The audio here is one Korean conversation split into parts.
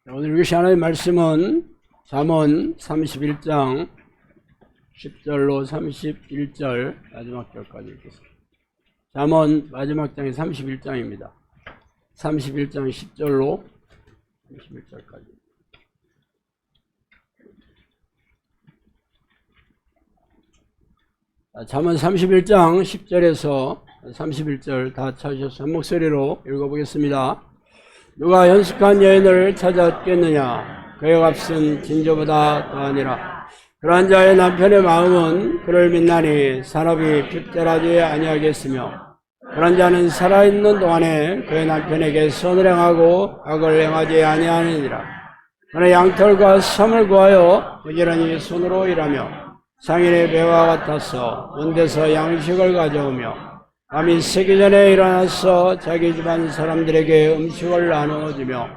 오늘 읽으신 하나님의 말씀은 잠언 31장 10절로 31절 마지막 절까지 읽겠습니다. 잠언 마지막 장이 31장입니다. 31장 10절로 31절까지. 잠언 31장 10절에서 31절 다 찾으셔서 한 목소리로 읽어보겠습니다. 누가 연숙한 여인을 찾았겠느냐? 그의 값은 진저보다 더하니라. 그러한 자의 남편의 마음은 그를 믿나니 산업이 빗대라지 아니하겠으며, 그런 자는 살아있는 동안에 그의 남편에게 선을 행하고 악을 행하지 아니하느니라. 그는 양털과 섬을 구하여 부지런히 손으로 일하며 상인의 배와 같아서 온 데서 양식을 가져오며 밤이 새기 전에 일어나서 자기 집안 사람들에게 음식을 나누어주며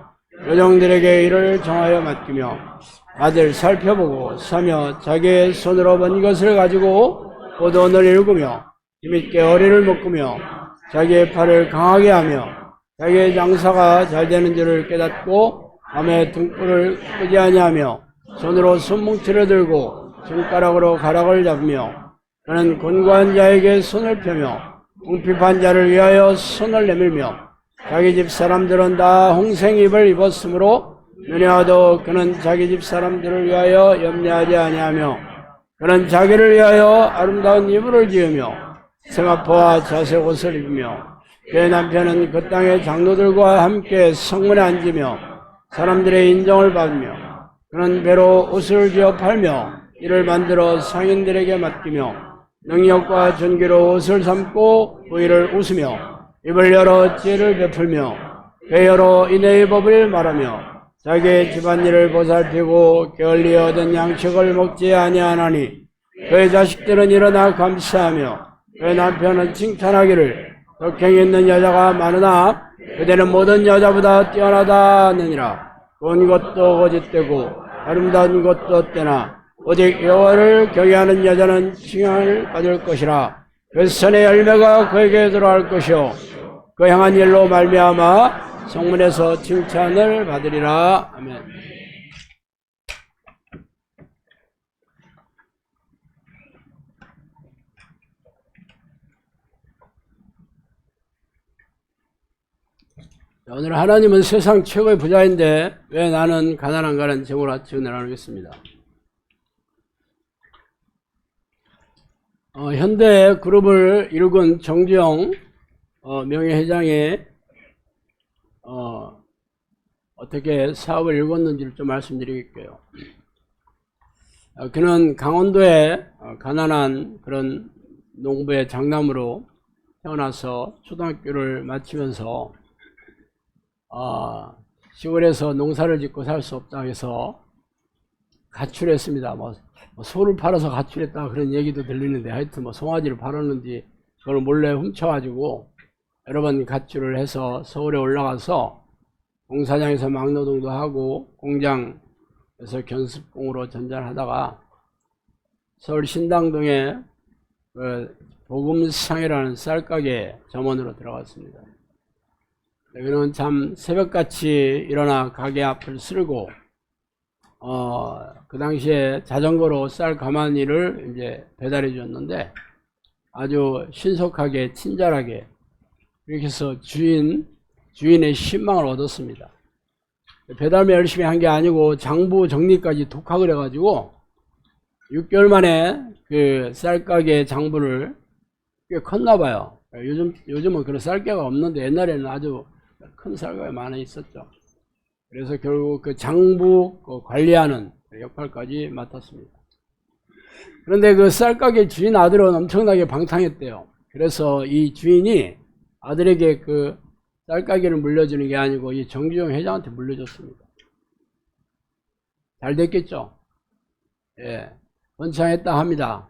여종들에게 일을 정하여 맡기며 아들 살펴보고 사며 자기의 손으로 번 것을 가지고 포도원을 일구며 힘있게 어리를 묶으며 자기의 팔을 강하게 하며 자기의 장사가 잘 되는 줄을 깨닫고 밤에 등불을 끄지 아니하며 손으로 손뭉치를 들고 손가락으로 가락을 잡으며 그는 곤고한 자에게 손을 펴며 궁핍한 자를 위하여 손을 내밀며 자기 집 사람들은 다 홍생입을 입었으므로 눈에 와도 그는 자기 집 사람들을 위하여 염려하지 아니하며 그는 자기를 위하여 아름다운 이불을 지으며 생화포와 자색 옷을 입으며 그의 남편은 그 땅의 장로들과 함께 성문에 앉으며 사람들의 인정을 받으며 그는 배로 옷을 지어 팔며 이를 만들어 상인들에게 맡기며 능력과 존귀로 옷을 삼고 부위를 웃으며 입을 열어 지혜를 베풀며 배열어 인애의 법을 말하며 자기의 집안일을 보살피고 게을리 얻은 양식을 먹지 아니하나니 그의 자식들은 일어나 감사하며 그의 남편은 칭찬하기를 덕행이 있는 여자가 많으나 그대는 모든 여자보다 뛰어나다 하느니라. 온 것도 거짓되고 아름다운 것도 헛되나 오직 여호와를 경외하는 여자는 칭찬을 받을 것이라. 그 선의 열매가 그에게 들어갈 것이요 그 행한 일로 말미암아 성문에서 칭찬을 받으리라. 아멘. 오늘 하나님은 세상 최고의 부자인데 왜 나는 가난한가는 제목으로 같이 나누겠습니다. 현대 그룹을 이룩은 정주영 명예회장이 어떻게 사업을 이루었는지를 좀 말씀드릴게요. 그는 강원도의 가난한 그런 농부의 장남으로 태어나서 초등학교를 마치면서 시골에서 농사를 짓고 살 수 없다 해서 가출했습니다. 소를 팔아서 가출했다 그런 얘기도 들리는데 하여튼 송아지를 팔았는지 그걸 몰래 훔쳐가지고 여러 번 가출을 해서 서울에 올라가서 공사장에서 막노동도 하고 공장에서 견습공으로 전전하다가 서울 신당동에 그 복음상이라는 쌀가게 점원으로 들어갔습니다. 그는 참 새벽같이 일어나 가게 앞을 쓸고 그 당시에 자전거로 쌀 가마니를 이제 배달해 줬는데 아주 신속하게 친절하게 이렇게 해서 주인의 신망을 얻었습니다. 배달만 열심히 한 게 아니고 장부 정리까지 독학을 해가지고 6개월 만에 그 쌀가게 장부를 꽤 컸나 봐요. 요즘은 그런 쌀가게가 없는데 옛날에는 아주 큰 쌀가게 많이 있었죠. 그래서 결국 그 장부 관리하는 역할까지 맡았습니다. 그런데 그 쌀가게 주인 아들은 엄청나게 방탕했대요. 그래서 이 주인이 아들에게 그 쌀가게를 물려주는 게 아니고 이 정주영 회장한테 물려줬습니다. 잘 됐겠죠? 예. 번창했다 합니다.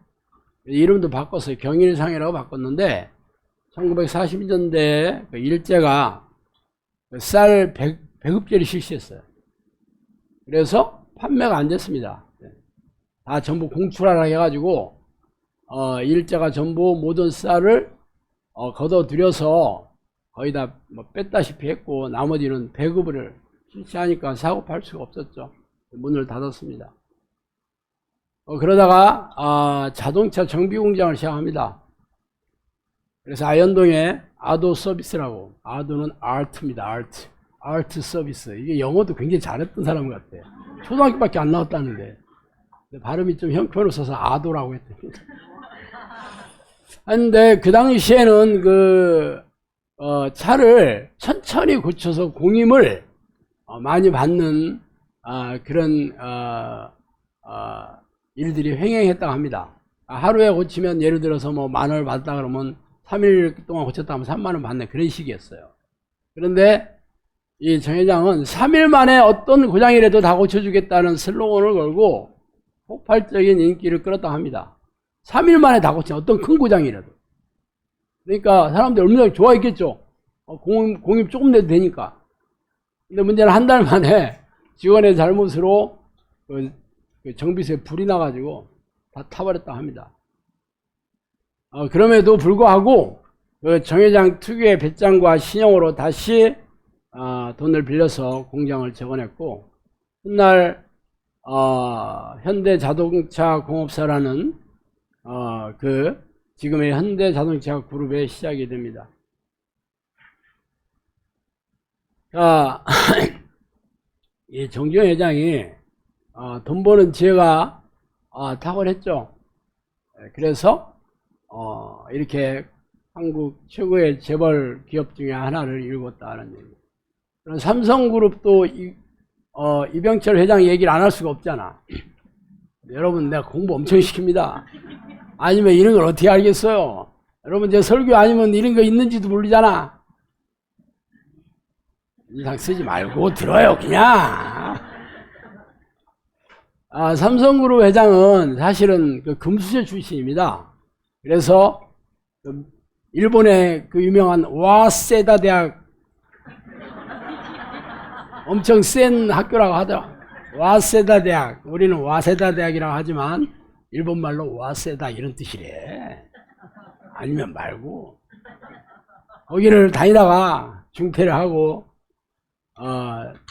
이름도 바꿨어요. 경일상이라고 바꿨는데 1940년대에 그 일제가 쌀 배급제를 실시했어요. 그래서 판매가 안 됐습니다. 다 전부 공출하라 해가지고 일제가 전부 모든 쌀을 걷어들여서 거의 다 뺐다시피 했고 나머지는 배급을 실시하니까 사고 팔 수가 없었죠. 문을 닫았습니다. 그러다가 자동차 정비 공장을 시작합니다. 그래서 아현동에 아도 서비스라고, 아도는 아트입니다. 아트 서비스. 이게 영어도 굉장히 잘했던 사람 같아. 초등학교밖에 안 나왔다는데 발음이 좀 형편없어서 아도라고 했더니. 근데 그 당시에는 차를 천천히 고쳐서 공임을 많이 받는 그런 일들이 횡행했다고 합니다. 하루에 고치면 예를 들어서 뭐 10,000원을 받았다 그러면 3일 동안 고쳤다 하면 30,000원 받는 그런 식이었어요. 그런데 이 정 회장은 3일 만에 어떤 고장이라도 다 고쳐주겠다는 슬로건을 걸고 폭발적인 인기를 끌었다고 합니다. 3일 만에 다 고친 어떤 큰 고장이라도. 그러니까 사람들이 얼마나 좋아했겠죠. 공임 조금 내도 되니까. 근데 문제는 한 달 만에 직원의 잘못으로 그 정비소에 불이 나가지고 다 타버렸다 합니다. 그럼에도 불구하고 그 정 회장 특유의 배짱과 신용으로 다시 돈을 빌려서 공장을 재건했고, 훗날 현대자동차 공업사라는 지금의 현대자동차 그룹의 시작이 됩니다. 자, 이 정주영 회장이 돈 버는 지혜가 탁월했죠. 그래서 이렇게 한국 최고의 재벌 기업 중에 하나를 일궜다는 얘기입니다. 삼성그룹도 이병철 회장 얘기를 안 할 수가 없잖아. 여러분, 내가 공부 엄청 시킵니다. 아니면 이런 걸 어떻게 알겠어요? 여러분, 제 설교 아니면 이런 거 있는지도 모르잖아. 인상 쓰지 말고 들어요, 그냥. 삼성그룹 회장은 사실은 금수저 출신입니다. 그래서 일본의 유명한 와세다 대학, 엄청 센 학교라고 하더라고. 와세다 대학. 우리는 와세다 대학이라고 하지만 일본말로 와세다 이런 뜻이래. 아니면 말고. 거기를 다니다가 중퇴를 하고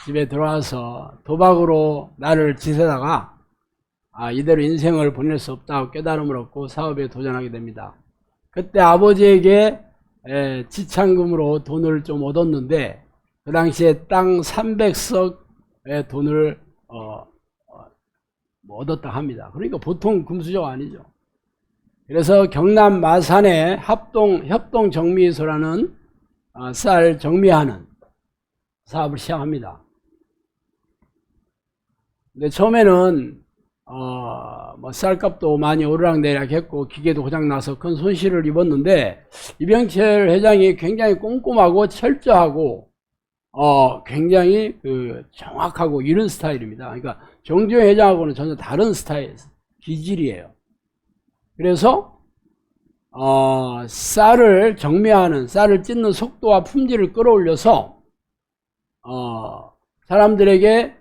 집에 들어와서 도박으로 나를 지새다가 이대로 인생을 보낼 수 없다고 깨달음을 얻고 사업에 도전하게 됩니다. 그때 아버지에게 지참금으로 돈을 좀 얻었는데, 그 당시에 땅 300석의 돈을 얻었다 합니다. 그러니까 보통 금수저가 아니죠. 그래서 경남 마산에 협동정미소라는 쌀 정미하는 사업을 시작합니다. 근데 처음에는 뭐 쌀값도 많이 오르락내리락 했고 기계도 고장나서 큰 손실을 입었는데, 이병철 회장이 굉장히 꼼꼼하고 철저하고 굉장히 정확하고 이런 스타일입니다. 그러니까 정주영 회장하고는 전혀 다른 스타일, 기질이에요. 그래서 쌀을 정미하는, 쌀을 찢는 속도와 품질을 끌어올려서 사람들에게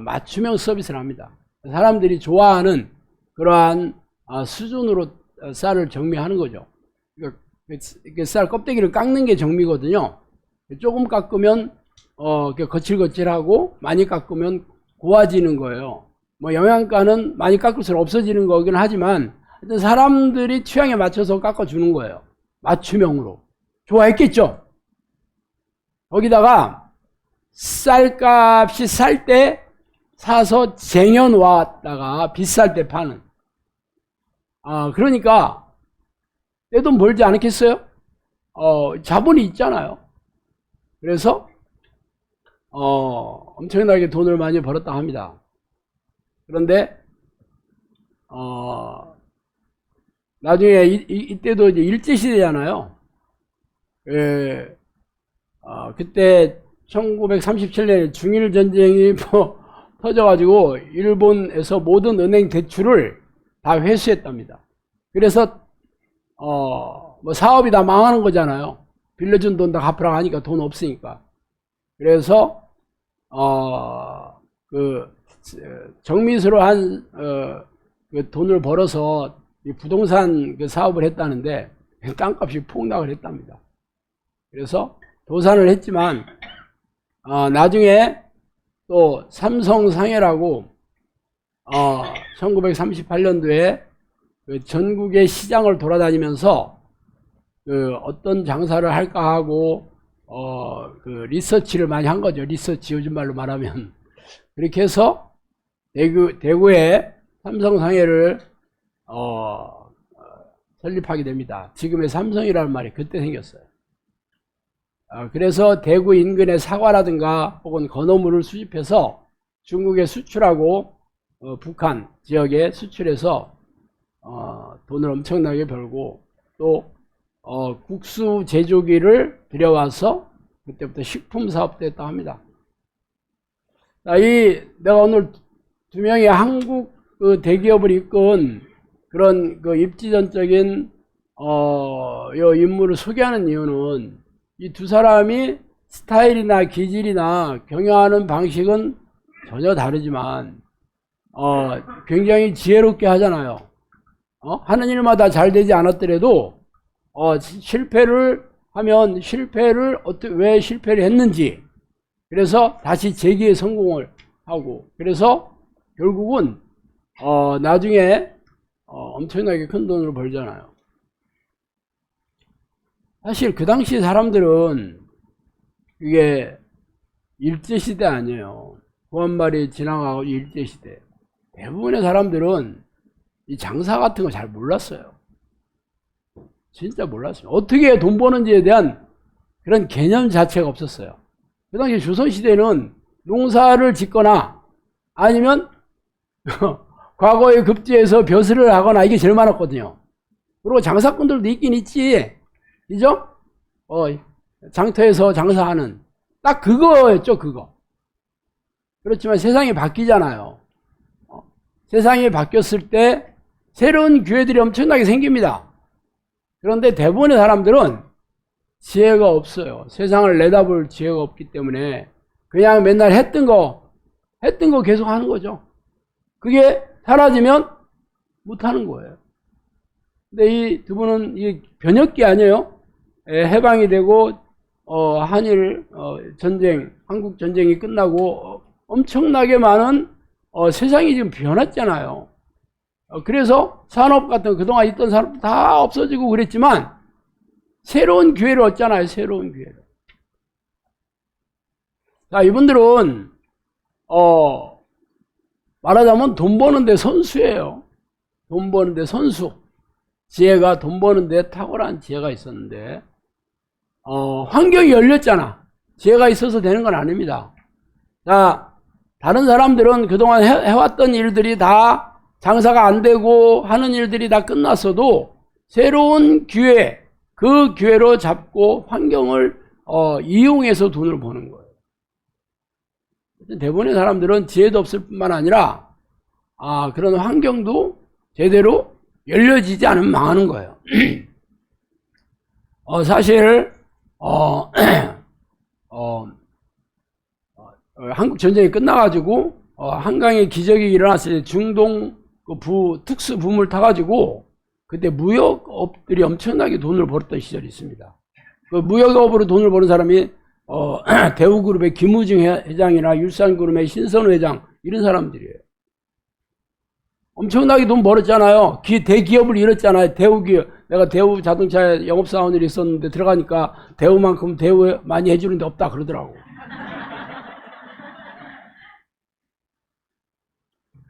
맞춤형 서비스를 합니다. 사람들이 좋아하는 그러한 수준으로 쌀을 정미하는 거죠. 그러니까 쌀 껍데기를 깎는 게 정미거든요. 조금 깎으면 거칠거칠하고 많이 깎으면 고와지는 거예요. 뭐 영양가는 많이 깎을수록 없어지는 거긴 하지만 하여튼 사람들이 취향에 맞춰서 깎아주는 거예요. 맞춤형으로. 좋아했겠죠? 거기다가 쌀값이 쌀 때 사서 쟁여놓았다가 비쌀 때 파는. 그러니까 내 돈 벌지 않겠어요? 자본이 있잖아요. 그래서 엄청나게 돈을 많이 벌었다 합니다. 그런데 나중에 이때도 이제 일제시대잖아요. 그때 1937년에 중일전쟁이 터져가지고 일본에서 모든 은행 대출을 다 회수했답니다. 그래서 뭐 사업이 다 망하는 거잖아요. 빌려준 돈 다 갚으라고 하니까 돈 없으니까. 그래서 정미수로 한 돈을 벌어서 이 부동산 사업을 했다는데 땅값이 폭락을 했답니다. 그래서 도산을 했지만 나중에 또 삼성상해라고 1938년도에 그 전국의 시장을 돌아다니면서 그 어떤 장사를 할까 하고 그 리서치를 많이 한 거죠. 리서치 요즘 말로 말하면. 그렇게 해서 대구에 삼성상해를 설립하게 됩니다. 지금의 삼성이라는 말이 그때 생겼어요. 그래서 대구 인근의 사과라든가 혹은 건어물을 수입해서 중국에 수출하고 북한 지역에 수출해서 돈을 엄청나게 벌고 또 국수 제조기를 들여와서 그때부터 식품 사업도 했다 합니다. 자, 내가 오늘 두 명의 한국 그 대기업을 이끈 그런 그 입지전적인 요 인물을 소개하는 이유는 이 두 사람이 스타일이나 기질이나 경영하는 방식은 전혀 다르지만 굉장히 지혜롭게 하잖아요. 하는 일마다 잘 되지 않았더라도 실패를 하면 왜 실패를 했는지, 그래서 다시 재기에 성공을 하고, 그래서 결국은 나중에 엄청나게 큰 돈을 벌잖아요. 사실 그 당시 사람들은 이게 일제시대 아니에요. 구한말이 지나가고 일제시대. 대부분의 사람들은 이 장사 같은 거 잘 몰랐어요. 진짜 몰랐어요. 어떻게 돈 버는지에 대한 그런 개념 자체가 없었어요. 그 당시 조선시대는 농사를 짓거나 아니면 과거에 급제해서 벼슬을 하거나 이게 제일 많았거든요. 그리고 장사꾼들도 있긴 있지. 그죠? 장터에서 장사하는 딱 그거였죠, 그거. 그렇지만 세상이 바뀌잖아요. 세상이 바뀌었을 때 새로운 기회들이 엄청나게 생깁니다. 그런데 대부분의 사람들은 지혜가 없어요. 세상을 내다볼 지혜가 없기 때문에 그냥 맨날 했던 거 계속 하는 거죠. 그게 사라지면 못하는 거예요. 근데 이 두 분은 이 변혁기 아니에요? 해방이 되고 한일 전쟁, 한국 전쟁이 끝나고 엄청나게 많은 세상이 지금 변했잖아요. 그래서 산업 같은 그동안 있던 산업 다 없어지고 그랬지만 새로운 기회를 얻잖아요. 새로운 기회를. 자, 이분들은 말하자면 돈 버는데 선수예요. 돈 버는데 선수. 지혜가 돈 버는데 탁월한 지혜가 있었는데 환경이 열렸잖아. 지혜가 있어서 되는 건 아닙니다. 자, 다른 사람들은 그동안 해왔던 일들이 다 장사가 안 되고 하는 일들이 다 끝났어도 새로운 기회, 그 기회로 잡고 환경을 이용해서 돈을 버는 거예요. 대부분의 사람들은 지혜도 없을 뿐만 아니라 그런 환경도 제대로 열려지지 않으면 망하는 거예요. 사실 한국 전쟁이 끝나가지고 한강에 기적이 일어났을 때 중동 특수 붐을 타가지고 그때 무역업들이 엄청나게 돈을 벌었던 시절이 있습니다. 그 무역업으로 돈을 버는 사람이 대우그룹의 김우중 회장이나 율산그룹의 신선우 회장 이런 사람들이에요. 엄청나게 돈 벌었잖아요. 대기업을 잃었잖아요. 대우기업. 내가 대우 자동차 영업사원이 있었는데 들어가니까 대우만큼 대우 많이 해주는 데 없다 그러더라고.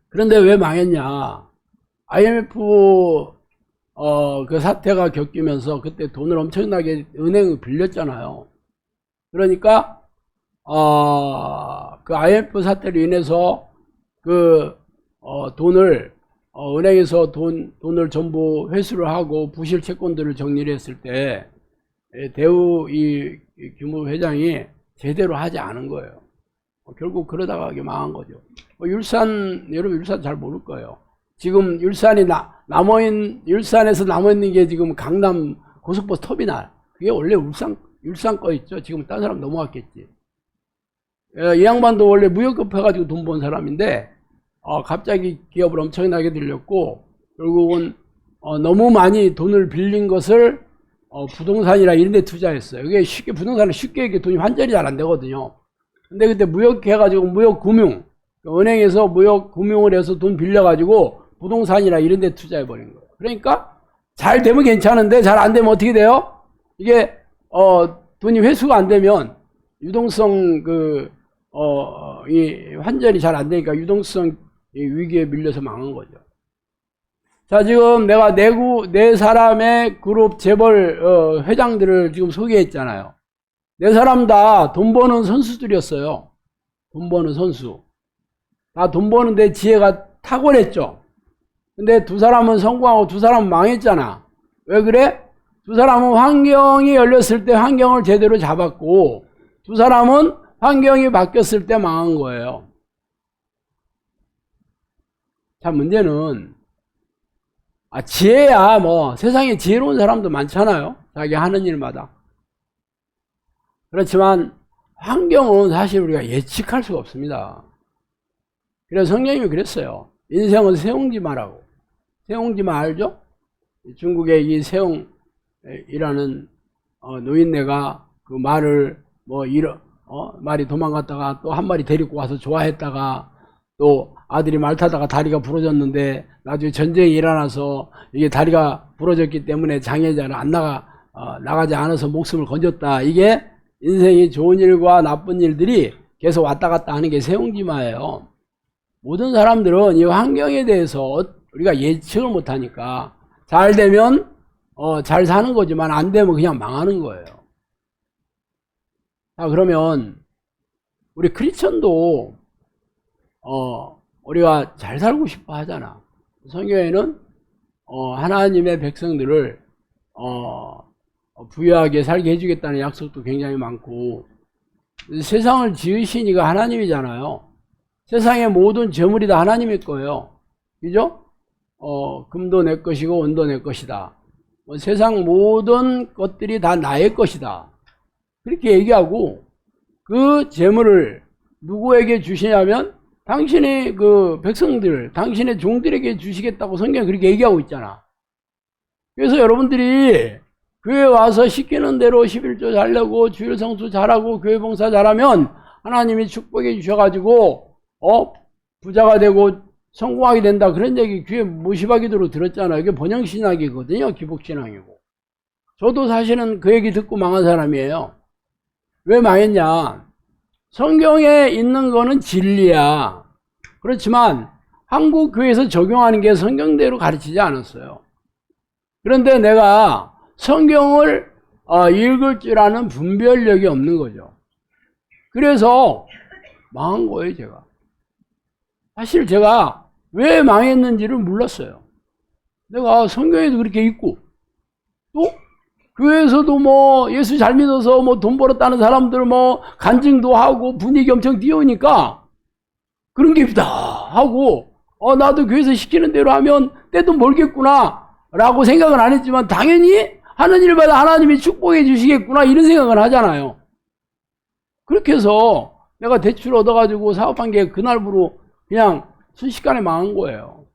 그런데 왜 망했냐. IMF 그 사태가 겪이면서 그때 돈을 엄청나게 은행을 빌렸잖아요. 그러니까 그 IMF 사태로 인해서 그 돈을 은행에서 돈을 전부 회수를 하고 부실 채권들을 정리를 했을 때 대우 이 규모 회장이 제대로 하지 않은 거예요. 결국 그러다가 망한 거죠. 여러분 율산 잘 모를 거예요. 지금 율산이 율산에서 남아있는 게 지금 강남 고속버스 터미널. 그게 원래 율산 거 있죠. 지금 딴 사람 넘어갔겠지. 이 양반도 원래 무역업 해가지고 돈 번 사람인데 갑자기 기업을 엄청나게 들렸고 결국은 너무 많이 돈을 빌린 것을 부동산이나 이런 데 투자했어요. 이게 부동산은 쉽게 이렇게 돈이 환전이 잘 안 되거든요. 근데 그때 무역해가지고 무역금융, 은행에서 무역금융을 해서 돈 빌려가지고 부동산이나 이런 데 투자해버린 거예요. 그러니까 잘 되면 괜찮은데 잘 안 되면 어떻게 돼요? 이게 돈이 회수가 안 되면 유동성 이 환전이 잘 안 되니까 유동성 위기에 밀려서 망한 거죠. 자, 지금 내가 네 사람의 그룹 재벌 회장들을 지금 소개했잖아요. 네 사람 다 돈 버는 선수들이었어요. 돈 버는 선수. 다 돈 버는데 지혜가 탁월했죠. 근데 두 사람은 성공하고 두 사람은 망했잖아. 왜 그래? 두 사람은 환경이 열렸을 때 환경을 제대로 잡았고, 두 사람은 환경이 바뀌었을 때 망한 거예요. 자, 문제는 지혜야 뭐 세상에 지혜로운 사람도 많잖아요. 자기 하는 일마다. 그렇지만 환경은 사실 우리가 예측할 수가 없습니다. 그래서 성령님이 그랬어요. 인생은 세옹지마라고. 세옹지마 알죠? 중국의 이 세옹이라는 노인네가 그 말을 말이 도망갔다가 또 한 마리 데리고 와서 좋아했다가 또 아들이 말 타다가 다리가 부러졌는데 나중에 전쟁이 일어나서 이게 다리가 부러졌기 때문에 장애자를 나가지 않아서 목숨을 건졌다. 이게 인생이 좋은 일과 나쁜 일들이 계속 왔다 갔다 하는 게 세옹지마예요. 모든 사람들은 이 환경에 대해서 우리가 예측을 못하니까 잘 되면 잘 사는 거지만 안 되면 그냥 망하는 거예요. 자, 그러면 우리 크리스천도 우리가 잘 살고 싶어 하잖아. 성경에는 하나님의 백성들을 부유하게 살게 해주겠다는 약속도 굉장히 많고, 세상을 지으신 이가 하나님이잖아요. 세상의 모든 재물이 다 하나님의 거예요. 그죠? 금도 내 것이고 은도 내 것이다. 세상 모든 것들이 다 나의 것이다. 그렇게 얘기하고, 그 재물을 누구에게 주시냐면 당신의 그 백성들, 당신의 종들에게 주시겠다고 성경이 그렇게 얘기하고 있잖아. 그래서 여러분들이 교회 와서 시키는 대로 11조 잘려고 주일 성수 잘하고 교회 봉사 잘하면 하나님이 축복해 주셔가지고 부자가 되고 성공하게 된다, 그런 얘기 귀에 무시하기도록 들었잖아요. 이게 번영신학이거든요. 기복신앙이고. 저도 사실은 그 얘기 듣고 망한 사람이에요. 왜 망했냐? 성경에 있는 거는 진리야. 그렇지만 한국 교회에서 적용하는 게 성경대로 가르치지 않았어요. 그런데 내가 성경을 읽을 줄 아는 분별력이 없는 거죠. 그래서 망한 거예요, 제가. 사실 제가 왜 망했는지를 몰랐어요. 내가 성경에도 그렇게 있고, 또 교회에서도 뭐 예수 잘 믿어서 뭐 돈 벌었다는 사람들 뭐 간증도 하고 분위기 엄청 띄우니까 그런 게 있다 하고, 나도 교회에서 시키는 대로 하면 때도 멀겠구나 라고 생각은 안 했지만, 당연히 하는 일마다 하나님이 축복해 주시겠구나 이런 생각은 하잖아요. 그렇게 해서 내가 대출 얻어가지고 사업한 게 그날부로 그냥 순식간에 망한 거예요.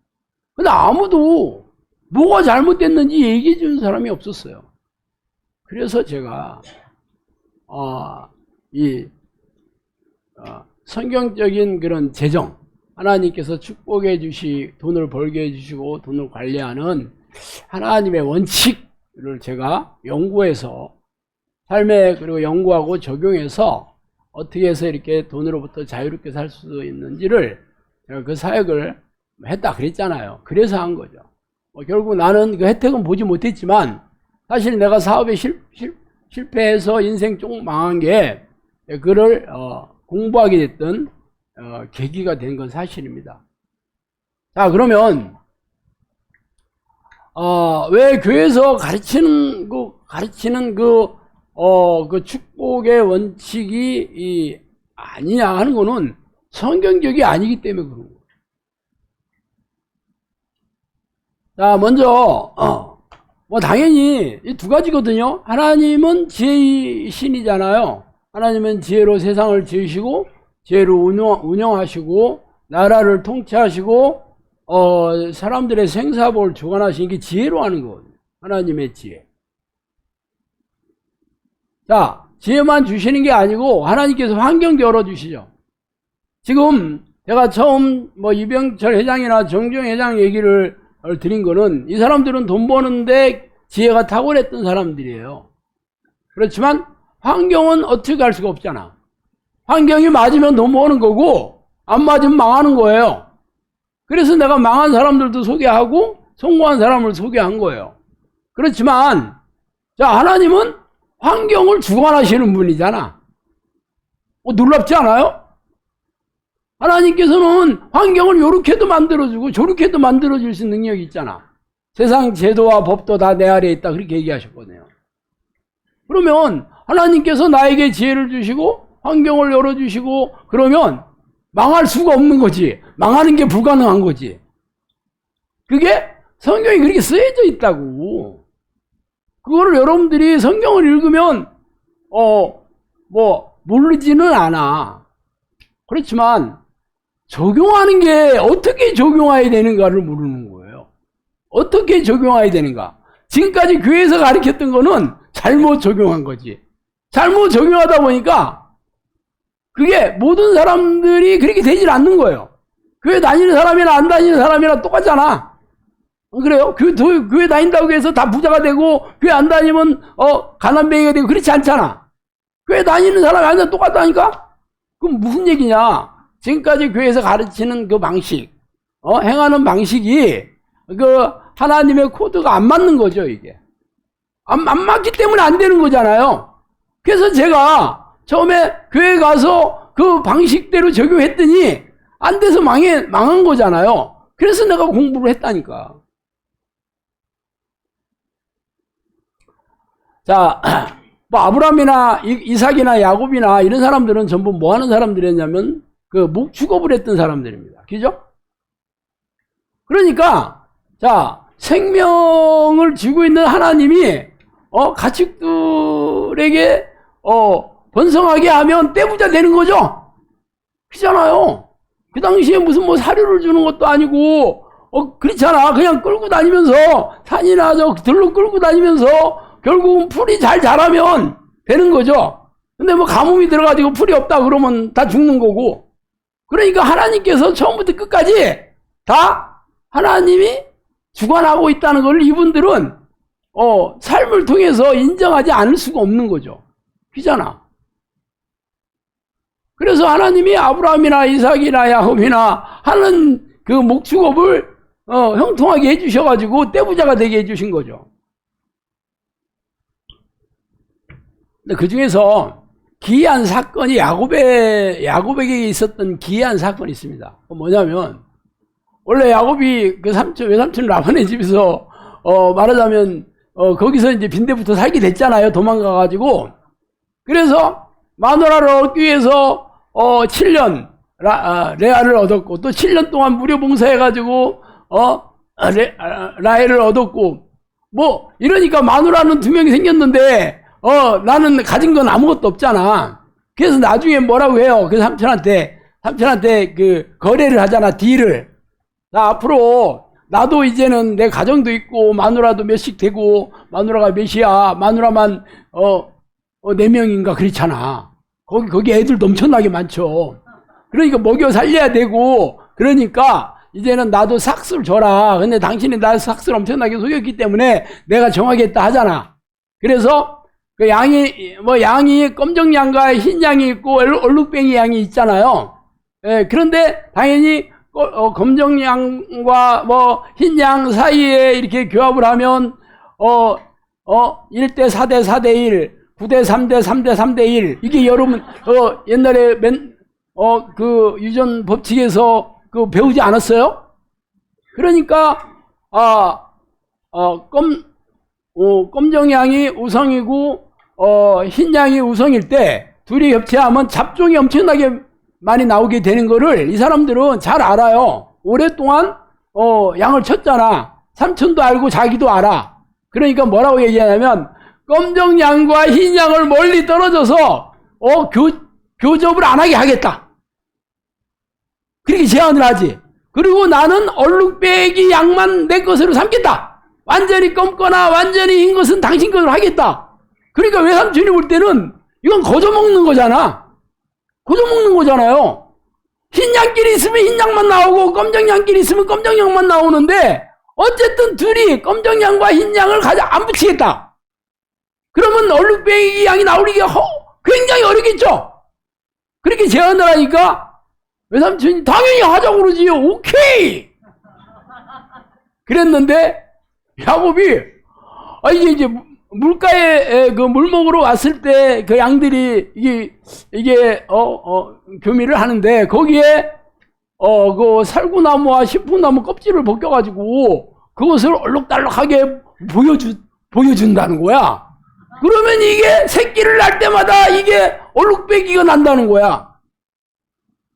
근데 아무도 뭐가 잘못됐는지 얘기해 주는 사람이 없었어요. 그래서 제가 성경적인 그런 재정, 하나님께서 축복해 돈을 벌게 해주시고 돈을 관리하는 하나님의 원칙을 제가 연구해서 삶에 그리고 연구하고 적용해서 어떻게 해서 이렇게 돈으로부터 자유롭게 살 수 있는지를 제가 그 사역을 했다 그랬잖아요. 그래서 한 거죠. 결국 나는 그 혜택은 보지 못했지만 사실 내가 사업에 실패해서 인생 조금 망한 게 그를 공부하게 됐던 계기가 된 건 사실입니다. 자, 그러면 왜 교회에서 가르치는 그 축복의 원칙이 아니냐 하는 거는 성경적이 아니기 때문에 그런 거예요. 자, 먼저 뭐 당연히 이 두 가지거든요. 하나님은 지혜의 신이잖아요. 하나님은 지혜로 세상을 지으시고 지혜로 운영하시고 나라를 통치하시고 사람들의 생사복을 주관하시는 게 지혜로 하는 거거든요. 하나님의 지혜. 자, 지혜만 주시는 게 아니고 하나님께서 환경도 열어주시죠. 지금 제가 처음 이병철 회장이나 정주영 회장 얘기를 드린 거는 이 사람들은 돈 버는데 지혜가 탁월했던 사람들이에요. 그렇지만 환경은 어떻게 할 수가 없잖아. 환경이 맞으면 돈 버는 거고 안 맞으면 망하는 거예요. 그래서 내가 망한 사람들도 소개하고 성공한 사람을 소개한 거예요. 그렇지만 자, 하나님은 환경을 주관하시는 분이잖아. 놀랍지 않아요? 하나님께서는 환경을 요렇게도 만들어주고 저렇게도 만들어줄 수 있는 능력이 있잖아. 세상 제도와 법도 다 내 아래에 있다 그렇게 얘기하셨거든요. 그러면 하나님께서 나에게 지혜를 주시고 환경을 열어주시고 그러면 망할 수가 없는 거지. 망하는 게 불가능한 거지. 그게 성경이 그렇게 쓰여져 있다고. 그거를 여러분들이 성경을 읽으면 모르지는 않아. 그렇지만 적용하는 게 어떻게 적용해야 되는가를 모르는 거예요. 어떻게 적용해야 되는가. 지금까지 교회에서 가르쳤던 거는 잘못 적용한 거지. 잘못 적용하다 보니까 그게 모든 사람들이 그렇게 되질 않는 거예요. 교회 다니는 사람이나 안 다니는 사람이나 똑같잖아. 그래요? 교회 다닌다고 해서 다 부자가 되고 교회 안 다니면 가난뱅이가 되고 그렇지 않잖아. 교회 다니는 사람이 아니라 똑같다니까? 그럼 무슨 얘기냐? 지금까지 교회에서 가르치는 그 방식, 행하는 방식이 그 하나님의 코드가 안 맞는 거죠, 이게. 안 맞기 때문에 안 되는 거잖아요. 그래서 제가 처음에 교회 가서 그 방식대로 적용했더니 안 돼서 망한 거잖아요. 그래서 내가 공부를 했다니까. 자, 아브라함이나 이삭이나 야곱이나 이런 사람들은 전부 뭐 하는 사람들이었냐면 그 목축업을 했던 사람들입니다. 그죠? 그러니까 자, 생명을 쥐고 있는 하나님이 가축들에게 번성하게 하면 떼부자 되는 거죠? 그잖아요. 그 당시에 무슨 사료를 주는 것도 아니고 그렇잖아. 그냥 끌고 다니면서 산이나 들로 끌고 다니면서 결국은 풀이 잘 자라면 되는 거죠. 근데 가뭄이 들어가지고 풀이 없다 그러면 다 죽는 거고. 그러니까 하나님께서 처음부터 끝까지 다 하나님이 주관하고 있다는 걸 이분들은 삶을 통해서 인정하지 않을 수가 없는 거죠. 그잖아. 그래서 하나님이 아브라함이나 이삭이나 야곱이나 하는 그 목축업을 형통하게 해주셔가지고 떼부자가 되게 해주신 거죠. 근데 그 중에서 기이한 사건이 야곱에게 있었던 기이한 사건이 있습니다. 뭐냐면 원래 야곱이 그 외삼촌 라반의 집에서 말하자면 거기서 이제 빈대부터 살게 됐잖아요. 도망가가지고. 그래서 마누라를 얻기 위해서 7년 레아를 얻었고 또 7년 동안 무료 봉사해가지고 라헬을 얻었고 이러니까 마누라는 2명이 생겼는데 나는 가진 건 아무것도 없잖아. 그래서 나중에 뭐라고 해요? 그 삼촌한테 그 거래를 하잖아. 딜을. 나 앞으로 나도 이제는 내 가정도 있고 마누라도 몇씩 되고 마누라가 몇이야. 마누라만 4명인가 그렇잖아. 거기 애들도 엄청나게 많죠. 그러니까 먹여 살려야 되고 그러니까 이제는 나도 삭스를 줘라. 근데 당신이 나 삭스를 엄청나게 속였기 때문에 내가 정하겠다 하잖아. 그래서 그 양이 검정 양과 흰 양이 있고 얼룩뱅이 양이 있잖아요. 예, 그런데 당연히 검정 양과 흰 양 사이에 이렇게 교합을 하면 1대 4대 4대 1, 9대 3대 3대 3대 1 이게 여러분 옛날에 그 유전 법칙에서 그 배우지 않았어요? 그러니까 검정 양이 우성이고 흰 양이 우성일 때 둘이 협체하면 잡종이 엄청나게 많이 나오게 되는 거를 이 사람들은 잘 알아요. 오랫동안 양을 쳤잖아. 삼촌도 알고 자기도 알아. 그러니까 뭐라고 얘기하냐면 검정 양과 흰 양을 멀리 떨어져서 교접을 안 하게 하겠다. 그렇게 제안을 하지. 그리고 나는 얼룩배기 양만 내 것으로 삼겠다. 완전히 검거나 완전히 흰 것은 당신 것으로 하겠다. 그러니까 외삼촌이 볼 때는 이건 거저 먹는 거잖아. 거저 먹는 거잖아요. 흰 양끼리 있으면 흰 양만 나오고 검정 양끼리 있으면 검정 양만 나오는데 어쨌든 둘이 검정 양과 흰 양을 안 붙이겠다. 그러면 얼룩배기 양이 나오기가 굉장히 어렵겠죠. 그렇게 제안을 하니까 외삼촌이 당연히 하자고 그러지. 오케이. 그랬는데 야곱이 이게 이제 물가에 그 물 먹으러 왔을 때 그 양들이 이게 교미를 하는데 거기에 그 살구나무와 신풍나무 껍질을 벗겨가지고 그것을 얼룩달룩하게 보여준다는 거야. 그러면 이게 새끼를 낳을 때마다 이게 얼룩배기가 난다는 거야.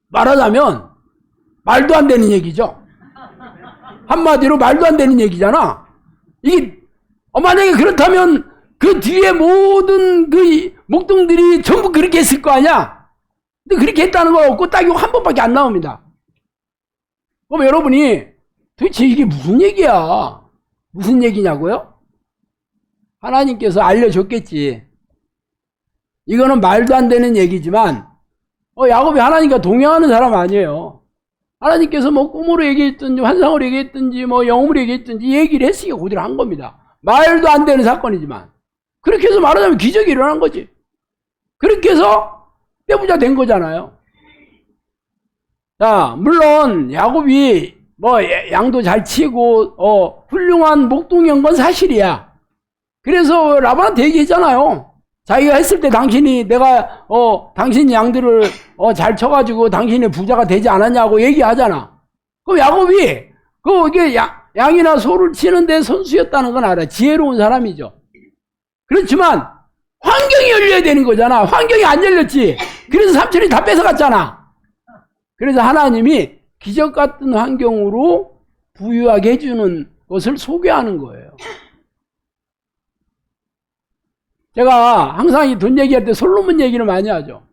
말하자면 말도 안 되는 얘기죠. 한마디로 말도 안 되는 얘기잖아. 이게 만약에 그렇다면 그 뒤에 모든 그 목동들이 전부 그렇게 했을 거 아니야. 근데 그렇게 했다는 거 없고 딱 이거 한 번밖에 안 나옵니다. 그럼 여러분이 도대체 이게 무슨 얘기야? 무슨 얘기냐고요? 하나님께서 알려줬겠지. 이거는 말도 안 되는 얘기지만 야곱이 하나님과 동행하는 사람 아니에요. 하나님께서 뭐 꿈으로 얘기했든지 환상으로 얘기했든지 뭐 영음으로 얘기했든지 얘기를 했으니까 그대로 한 겁니다. 말도 안 되는 사건이지만 그렇게 해서 말하자면 기적이 일어난 거지. 그렇게 해서 떼부자 된 거잖아요. 자, 물론 야곱이 뭐 양도 잘 치고 훌륭한 목동이인 건 사실이야. 그래서 라반한테 얘기했잖아요. 자기가 했을 때 내가 당신 양들을 잘 쳐가지고 당신이 부자가 되지 않았냐고 얘기하잖아. 그럼 야곱이 이게 양이나 소를 치는데 선수였다는 건 알아. 지혜로운 사람이죠. 그렇지만 환경이 열려야 되는 거잖아. 환경이 안 열렸지. 그래서 삼촌이 다 뺏어갔잖아. 그래서 하나님이 기적 같은 환경으로 부유하게 해주는 것을 소개하는 거예요. 제가 항상 이 돈 얘기할 때 솔로몬 얘기를 많이 하죠.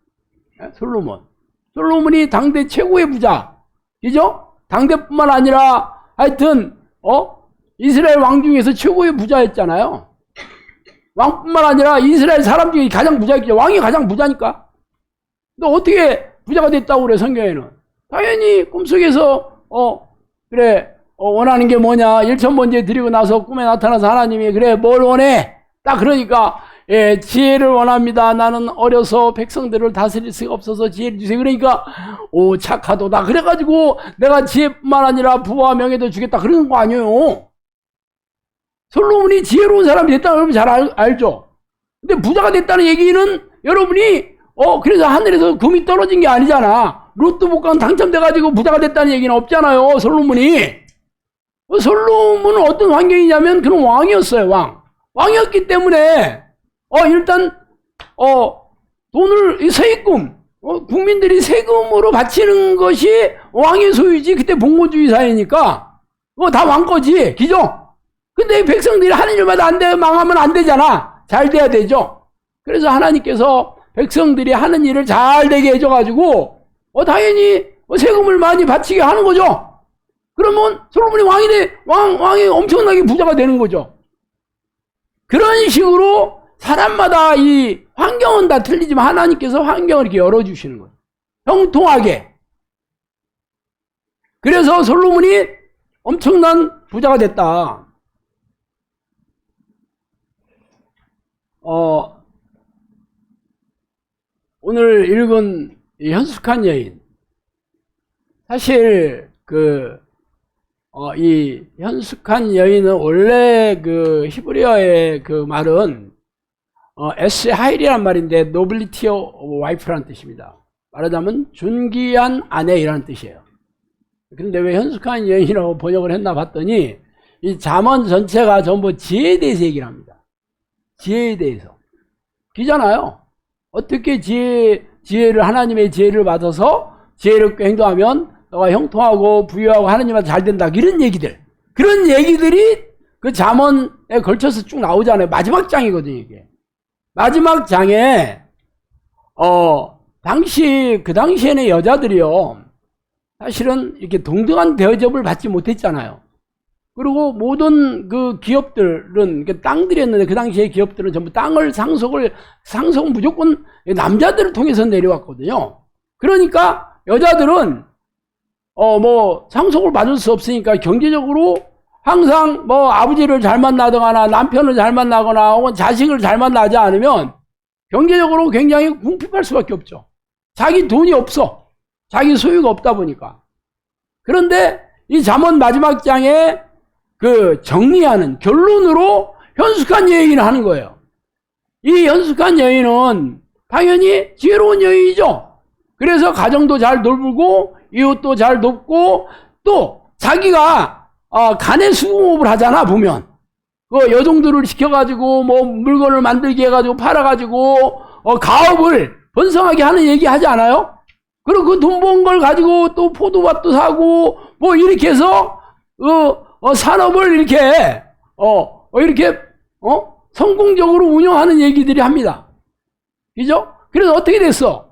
솔로몬이 당대 최고의 부자. 그죠? 당대뿐만 아니라 하여튼 이스라엘 왕 중에서 최고의 부자였잖아요. 왕뿐만 아니라 이스라엘 사람 중에 가장 부자였죠. 왕이 가장 부자니까. 너 어떻게 부자가 됐다고 그래, 성경에는? 당연히 꿈속에서 그래 원하는 게 뭐냐, 일천번제 드리고 나서 꿈에 나타나서 하나님이 그래 뭘 원해? 딱 그러니까 지혜를 원합니다. 나는 어려서 백성들을 다스릴 수가 없어서 지혜를 주세요. 그러니까 착하도다. 그래가지고 내가 지혜뿐만 아니라 부와 명예도 주겠다 그러는 거 아니에요. 솔로몬이 지혜로운 사람이 됐다는 걸 여러분 잘 알죠? 근데 부자가 됐다는 얘기는 여러분이 그래서 하늘에서 금이 떨어진 게 아니잖아. 로또 복권 당첨돼가지고 부자가 됐다는 얘기는 없잖아요. 솔로몬이. 솔로몬은 어떤 환경이냐면 그런 왕이었어요. 왕이었기 때문에 일단 돈을 세금 국민들이 세금으로 바치는 것이 왕의 소유지. 그때 봉건주의 사회니까 다 왕 거지. 기죠? 근데 백성들이 하는 일마다 망하면 안 되잖아. 잘 돼야 되죠. 그래서 하나님께서 백성들이 하는 일을 잘 되게 해줘가지고 당연히 세금을 많이 바치게 하는 거죠. 그러면 솔로몬이 왕이 엄청나게 부자가 되는 거죠. 그런 식으로 사람마다 이 환경은 다 틀리지만 하나님께서 환경을 이렇게 열어주시는 거예요. 형통하게. 그래서 솔로몬이 엄청난 부자가 됐다. 오늘 읽은 이 현숙한 여인. 사실 이 현숙한 여인은 원래 그 히브리어의 그 말은 에스하일이란 말인데 노빌리티 오브 와이프라는 뜻입니다. 말하자면 존귀한 아내이라는 뜻이에요. 근데 왜 현숙한 여인이라고 번역을 했나 봤더니 이 잠언 전체가 전부 지혜에 대해서 얘기를 합니다. 지혜에 대해서. 기잖아요. 어떻게 지혜를 하나님의 지혜를 받아서 지혜롭게 행동하면 너가 형통하고 부유하고 하나님한테 잘 된다. 이런 얘기들. 그런 얘기들이 그 잠언에 걸쳐서 쭉 나오잖아요. 마지막 장이거든요, 이게. 마지막 장에 그 당시에는 여자들이요. 사실은 이렇게 동등한 대접을 받지 못했잖아요. 그리고 모든 그 기업들은 그 땅들이었는데 그 당시에 기업들은 전부 땅을 상속은 무조건 남자들을 통해서 내려왔거든요. 그러니까 여자들은 뭐 상속을 받을 수 없으니까 경제적으로 항상 뭐 아버지를 잘 만나거나 남편을 잘 만나거나 혹은 자식을 잘 만나지 않으면 경제적으로 굉장히 궁핍할 수밖에 없죠. 자기 돈이 없어. 자기 소유가 없다 보니까. 그런데 이 잠언 마지막 장에 그 정리하는 결론으로 현숙한 여인을 하는 거예요. 이 현숙한 여인은 당연히 지혜로운 여인이죠. 그래서 가정도 잘 돌보고 이웃도 잘 돕고 또 자기가 간의 수공업을 하잖아. 보면 그 여종들을 시켜가지고 뭐 물건을 만들게 해가지고 팔아가지고 가업을 번성하게 하는 얘기 하지 않아요? 그리고 그 돈 번 걸 가지고 또 포도밭도 사고 뭐 이렇게 해서 산업을 이렇게 성공적으로 운영하는 얘기들이 합니다. 그죠? 그래서 어떻게 됐어?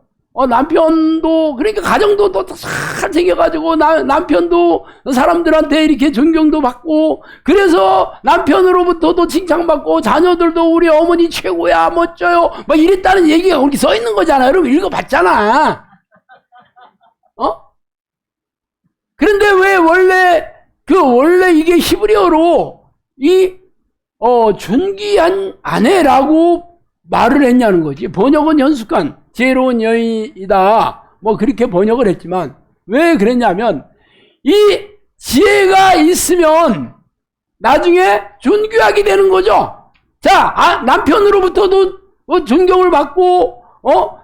남편도, 그러니까 가정도 또 잘 챙겨가지고, 남편도 사람들한테 이렇게 존경도 받고, 그래서 남편으로부터도 칭찬받고, 자녀들도 우리 어머니 최고야, 멋져요, 막 이랬다는 얘기가 거기 써 있는 거잖아. 여러분 읽어봤잖아. 그런데 왜 원래 이게 히브리어로 존귀한 아내라고 말을 했냐는 거지. 번역은 현숙한, 지혜로운 여인이다. 뭐 그렇게 번역을 했지만 왜 그랬냐면 이 지혜가 있으면 나중에 존귀하게 되는 거죠. 자, 남편으로부터도 존경을 받고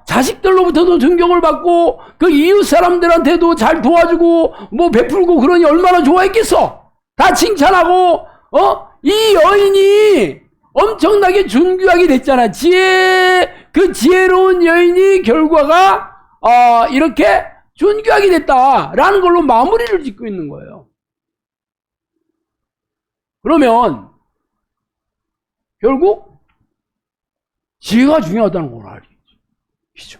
자식들로부터도 존경을 받고 그 이웃 사람들한테도 잘 도와주고 뭐 베풀고 그러니 얼마나 좋아했겠어. 다 칭찬하고 이 여인이 엄청나게 존귀하게 됐잖아. 그 지혜로운 여인이 결과가 이렇게 존귀하게 됐다라는 걸로 마무리를 짓고 있는 거예요. 그러면 결국 지혜가 중요하다는 걸 알겠죠.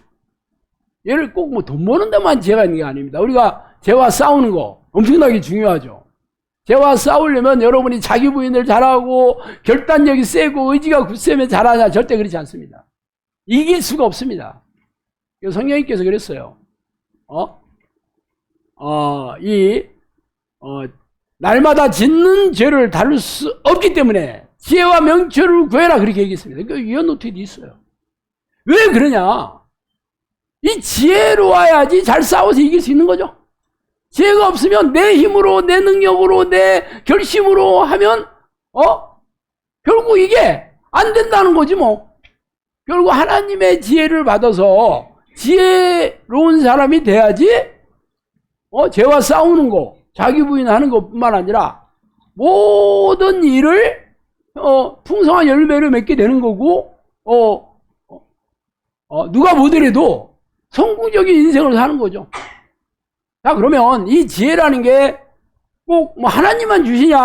얘를 꼭 뭐 돈 버는 데만 지혜가 있는 게 아닙니다. 우리가 쟤와 싸우는 거 엄청나게 중요하죠. 쟤와 싸우려면 여러분이 자기 부인을 잘하고 결단력이 세고 의지가 굳세면 잘하냐? 절대 그렇지 않습니다. 이길 수가 없습니다. 성령님께서 그랬어요. 날마다 짓는 죄를 다룰 수 없기 때문에 지혜와 명철을 구해라 그렇게 얘기했습니다. 그 유언 노트에도 있어요. 왜 그러냐? 이 지혜로워야지 잘 싸워서 이길 수 있는 거죠. 지혜가 없으면 내 힘으로, 내 능력으로, 내 결심으로 하면 결국 이게 안 된다는 거지 뭐. 결국 하나님의 지혜를 받아서 지혜로운 사람이 돼야지 죄와 싸우는 거, 자기 부인하는 것뿐만 아니라 모든 일을 풍성한 열매를 맺게 되는 거고 누가 뭐더라도 성공적인 인생을 사는 거죠. 자, 그러면 이 지혜라는 게 꼭 뭐 하나님만 주시냐?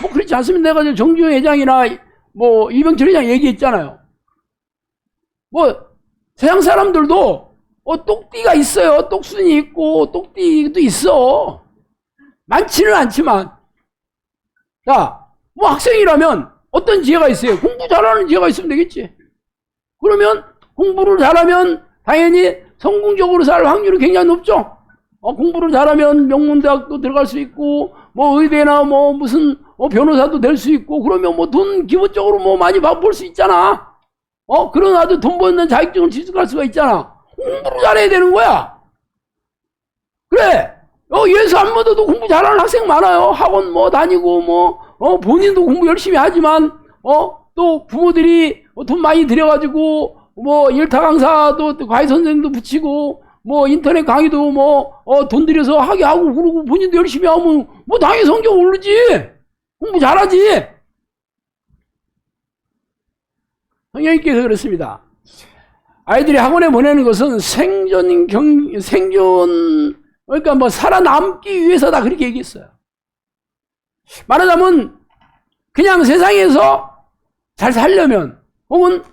뭐 그렇지 않습니다. 내가 정주영 회장이나 뭐 이병철 회장 얘기했잖아요. 뭐 세상 사람들도 똑띠가 있어요. 똑순이 있고 똑띠도 있어. 많지는 않지만, 자, 뭐 학생이라면 어떤 지혜가 있어요? 공부 잘하는 지혜가 있으면 되겠지. 그러면 공부를 잘하면 당연히 성공적으로 살 확률이 굉장히 높죠. 공부를 잘하면 명문대학도 들어갈 수 있고, 뭐 의대나 뭐 무슨 변호사도 될 수 있고, 그러면 뭐 돈 기본적으로 뭐 많이 벌 수 있잖아. 그러나도 돈 버는 자격증을 취득할 수가 있잖아. 공부를 잘해야 되는 거야. 그래. 예수 안 믿어도 공부 잘하는 학생 많아요. 학원 뭐 다니고 본인도 공부 열심히 하지만 또 부모들이 돈 많이 들여가지고 뭐 일타 강사도 과외 선생도 붙이고 뭐 인터넷 강의도 돈 들여서 하게 하고 그러고 본인도 열심히 하면 뭐 당연히 성적 오르지. 공부 잘하지. 성령님께서 그렇습니다. 아이들이 학원에 보내는 것은 생존, 그러니까 뭐 살아남기 위해서다 그렇게 얘기했어요. 말하자면 그냥 세상에서 잘 살려면 혹은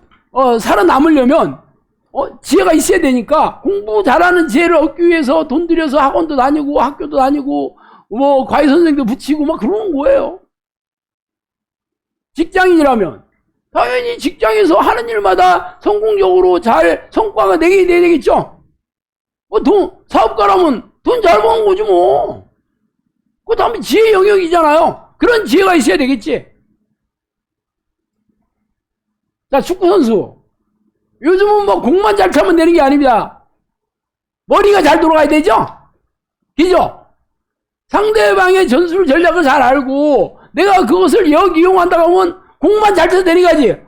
살아남으려면 지혜가 있어야 되니까 공부 잘하는 지혜를 얻기 위해서 돈 들여서 학원도 다니고 학교도 다니고 뭐 과외 선생도 붙이고 막 그러는 거예요. 직장인이라면 당연히 직장에서 하는 일마다 성공적으로 잘 성과가 내게 돼야 되겠죠. 뭐 사업가라면 돈 잘 버는 거지 뭐. 그 다음에 지혜 영역이잖아요. 그런 지혜가 있어야 되겠지. 자, 축구선수. 요즘은 뭐 공만 잘 차면 되는 게 아닙니다. 머리가 잘 돌아가야 되죠? 그죠? 상대방의 전술 전략을 잘 알고 내가 그것을 역이용한다고 하면 공만 잘 쳐도 되는 거지.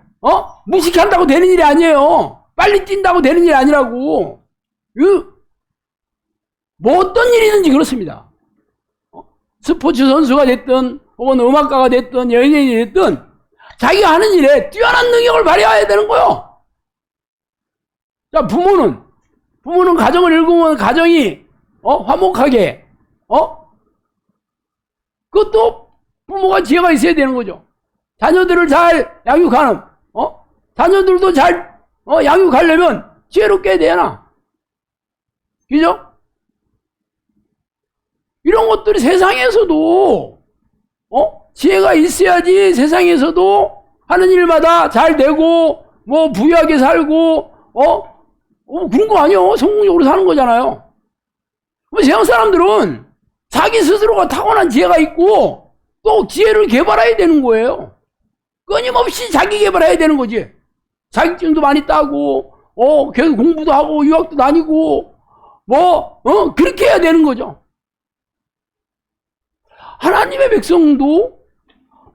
무식한다고 되는 일이 아니에요. 빨리 뛴다고 되는 일이 아니라고. 뭐 어떤 일이든지 그렇습니다. 스포츠 선수가 됐든 혹은 음악가가 됐든 연예인이 됐든 자기가 하는 일에 뛰어난 능력을 발휘해야 되는 거요. 자, 부모는 가정을 일구면 가정이 화목하게 그것도 부모가 지혜가 있어야 되는 거죠. 자녀들을 잘 양육하는 자녀들도 잘 양육하려면 지혜롭게 해야 되나. 그죠? 이런 것들이 세상에서도 지혜가 있어야지 세상에서도 하는 일마다 잘 되고 뭐 부유하게 살고 그런 거 아니요. 성공적으로 사는 거잖아요. 세상 사람들은 자기 스스로가 타고난 지혜가 있고 또 지혜를 개발해야 되는 거예요. 끊임없이 자기 개발해야 되는 거지. 자격증도 많이 따고 계속 공부도 하고 유학도 다니고 그렇게 해야 되는 거죠. 하나님의 백성도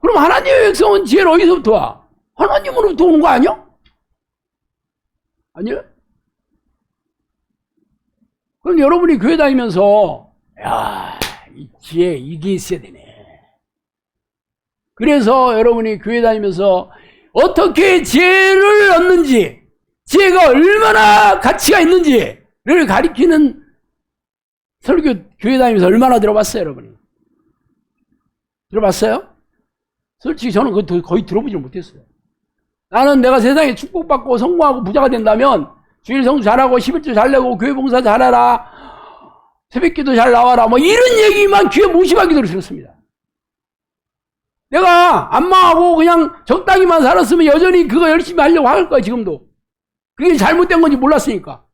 그럼 하나님의 백성은 지혜를 어디서부터 와? 하나님으로부터 오는 거 아니야? 아니요? 그럼 여러분이 교회 다니면서 이 지혜 이게 있어야 되네. 그래서 여러분이 교회 다니면서 어떻게 지혜를 얻는지, 지혜가 얼마나 가치가 있는지를 가리키는 설교 교회 다니면서 얼마나 들어봤어요, 여러분이? 들어봤어요? 솔직히 저는 그거 거의 들어보지 못했어요. 나는 내가 세상에 축복받고 성공하고 부자가 된다면 주일 성수 잘하고 11조 잘 내고 교회 봉사 잘해라, 새벽기도 잘 나와라, 뭐 이런 얘기만 귀에 무심하게 들었습니다. 내가 안 망하고 그냥 적당히만 살았으면 여전히 그거 열심히 하려고 할 거야, 지금도. 그게 잘못된 건지 몰랐으니까.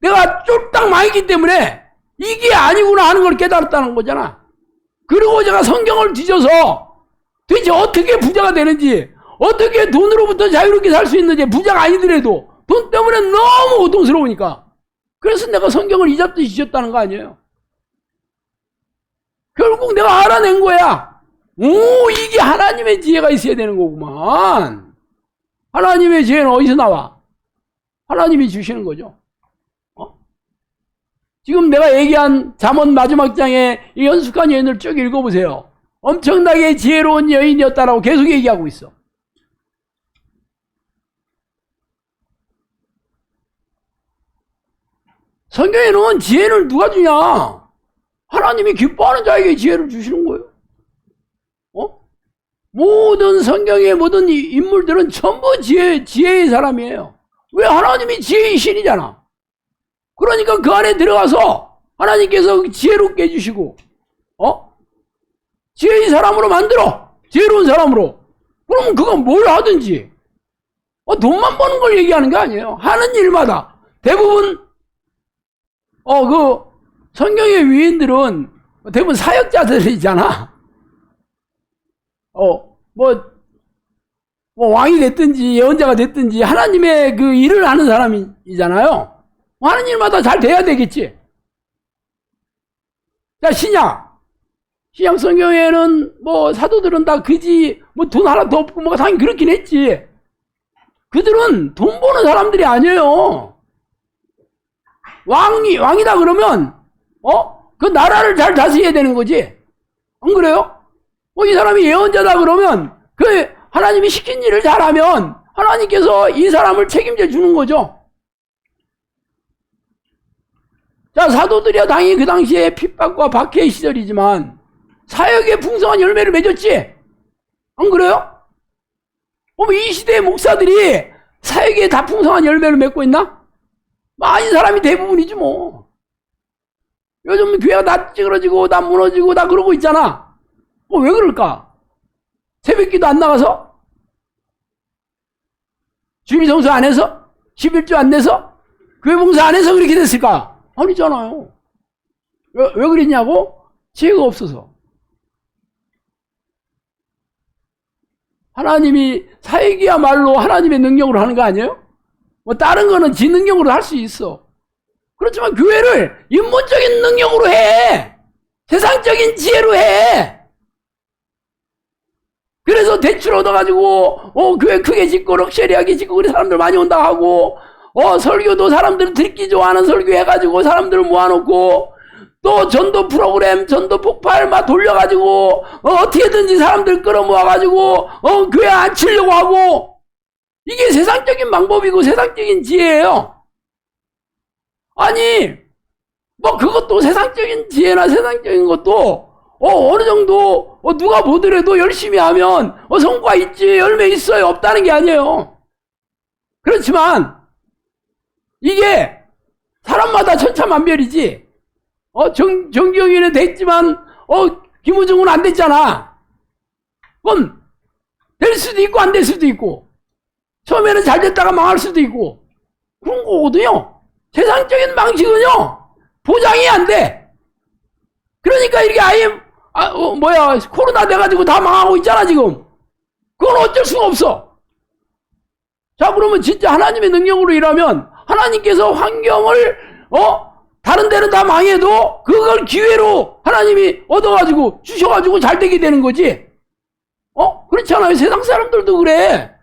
내가 쫄딱 망했기 때문에 이게 아니구나 하는 걸 깨달았다는 거잖아. 그리고 제가 성경을 뒤져서 도대체 어떻게 부자가 되는지, 어떻게 돈으로부터 자유롭게 살 수 있는지, 부자가 아니더라도 돈 때문에 너무 고통스러우니까. 그래서 내가 성경을 이잡듯이 뒤졌다는 거 아니에요. 결국 내가 알아낸 거야. 이게 하나님의 지혜가 있어야 되는 거구만. 하나님의 지혜는 어디서 나와? 하나님이 주시는 거죠. 지금 내가 얘기한 잠언 마지막 장에 이 연숙한 여인을 쭉 읽어보세요. 엄청나게 지혜로운 여인이었다라고 계속 얘기하고 있어. 성경에는 지혜를 누가 주냐? 하나님이 기뻐하는 자에게 지혜를 주시는 거예요. 모든 성경의 모든 인물들은 전부 지혜의 사람이에요. 왜? 하나님이 지혜의 신이잖아. 그러니까 그 안에 들어가서 하나님께서 지혜롭게 해주시고, 지혜의 사람으로 만들어. 지혜로운 사람으로. 그러면 그건 뭘 하든지, 돈만 버는 걸 얘기하는 게 아니에요. 하는 일마다. 대부분, 성경의 위인들은 대부분 사역자들이잖아. 왕이 됐든지 예언자가 됐든지 하나님의 그 일을 하는 사람이잖아요. 하는 일마다 잘 돼야 되겠지. 자, 신약 성경에는 사도들은 다 그지, 돈 하나도 없고 당연히 그렇긴 했지. 그들은 돈 버는 사람들이 아니에요. 왕이다 그러면, 그 나라를 잘 다스려야 되는 거지. 안 그래요? 이 사람이 예언자다 그러면 그 하나님이 시킨 일을 잘하면 하나님께서 이 사람을 책임져 주는 거죠. 자, 사도들이야 당연히 그 당시에 핍박과 박해의 시절이지만 사역의 풍성한 열매를 맺었지. 안 그래요? 이 시대의 목사들이 사역에 다 풍성한 열매를 맺고 있나? 아닌 사람이 대부분이지 뭐. 요즘 교회가 다 찌그러지고 다 무너지고 다 그러고 있잖아. 왜 그럴까? 새벽기도 안 나가서? 주일 성수 안 해서? 11조 안 내서? 교회 봉사 안 해서 그렇게 됐을까? 아니잖아요. 왜 그랬냐고? 지혜가 없어서. 하나님이 사역이야말로 하나님의 능력으로 하는 거 아니에요? 뭐 다른 거는 지 능력으로 할 수 있어. 그렇지만 교회를 인본적인 능력으로 해. 세상적인 지혜로 해. 그래서 대출 얻어가지고 교회 크게 짓고 럭셔리하게 짓고 그래 사람들 많이 온다 하고 설교도 사람들 듣기 좋아하는 설교 해가지고 사람들을 모아놓고 또 전도 프로그램 전도 폭발 막 돌려가지고 어떻게든지 사람들 끌어모아가지고 교회 앉히려고 하고 이게 세상적인 방법이고 세상적인 지혜예요. 아니 뭐 그것도 세상적인 지혜나 세상적인 것도 어느 정도 누가 보더라도 열심히 하면 성과 있지 열매 있어요 없다는 게 아니에요. 그렇지만 이게 사람마다 천차만별이지. 정경윤은 됐지만 김우중은 안 됐잖아. 그럼 될 수도 있고 안 될 수도 있고 처음에는 잘 됐다가 망할 수도 있고 그런 거거든요. 세상적인 방식은요 보장이 안 돼. 그러니까 이렇게 아예 코로나 돼가지고 다 망하고 있잖아 지금. 그건 어쩔 수가 없어. 자 그러면 진짜 하나님의 능력으로 일하면 하나님께서 환경을 다른 데는 다 망해도 그걸 기회로 하나님이 얻어가지고 주셔가지고 잘 되게 되는 거지. 그렇지 않아요? 세상 사람들도 그래.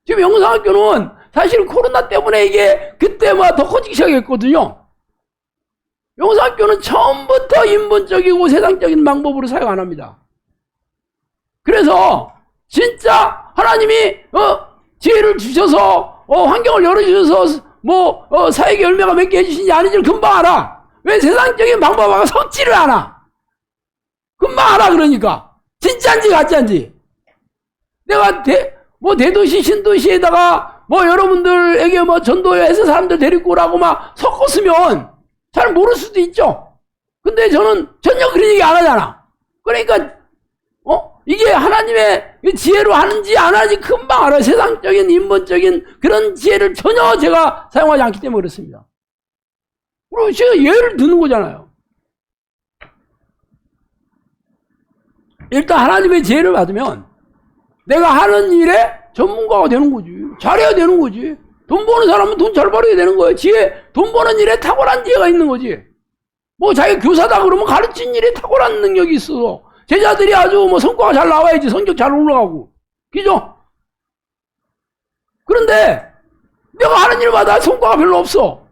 지금 영상학교는 사실 코로나 때문에 이게 그때 더 커지기 시작했거든요. 영상학교는 처음부터 인본적이고 세상적인 방법으로 사용 안 합니다. 그래서 진짜 하나님이 지혜를 주셔서 환경을 열어주셔서 사역의 열매가 몇 개 해주신지 아닌지를 금방 알아. 왜 세상적인 방법하고 섞지를 않아. 금방 알아. 그러니까 진짜인지 가짜인지. 내가 대도시 신도시에다가 여러분들에게 전도해서 사람들 데리고 오라고 막 섞었으면 잘 모를 수도 있죠. 근데 저는 전혀 그런 얘기 안 하잖아. 그러니까 이게 하나님의 지혜로 하는지 안 하는지 금방 알아요. 세상적인 인본적인 그런 지혜를 전혀 제가 사용하지 않기 때문에 그렇습니다. 그리고 제가 예를 드는 거잖아요. 일단 하나님의 지혜를 받으면 내가 하는 일에 전문가가 되는 거지. 잘해야 되는 거지. 돈 버는 사람은 돈 잘 벌어야 되는 거예요. 돈 버는 일에 탁월한 지혜가 있는 거지. 자기가 교사다 그러면 가르친 일에 탁월한 능력이 있어서 제자들이 아주 성과가 잘 나와야지 성적 잘 올라가고. 그죠? 그런데 내가 하는 일마다 성과가 별로 없어.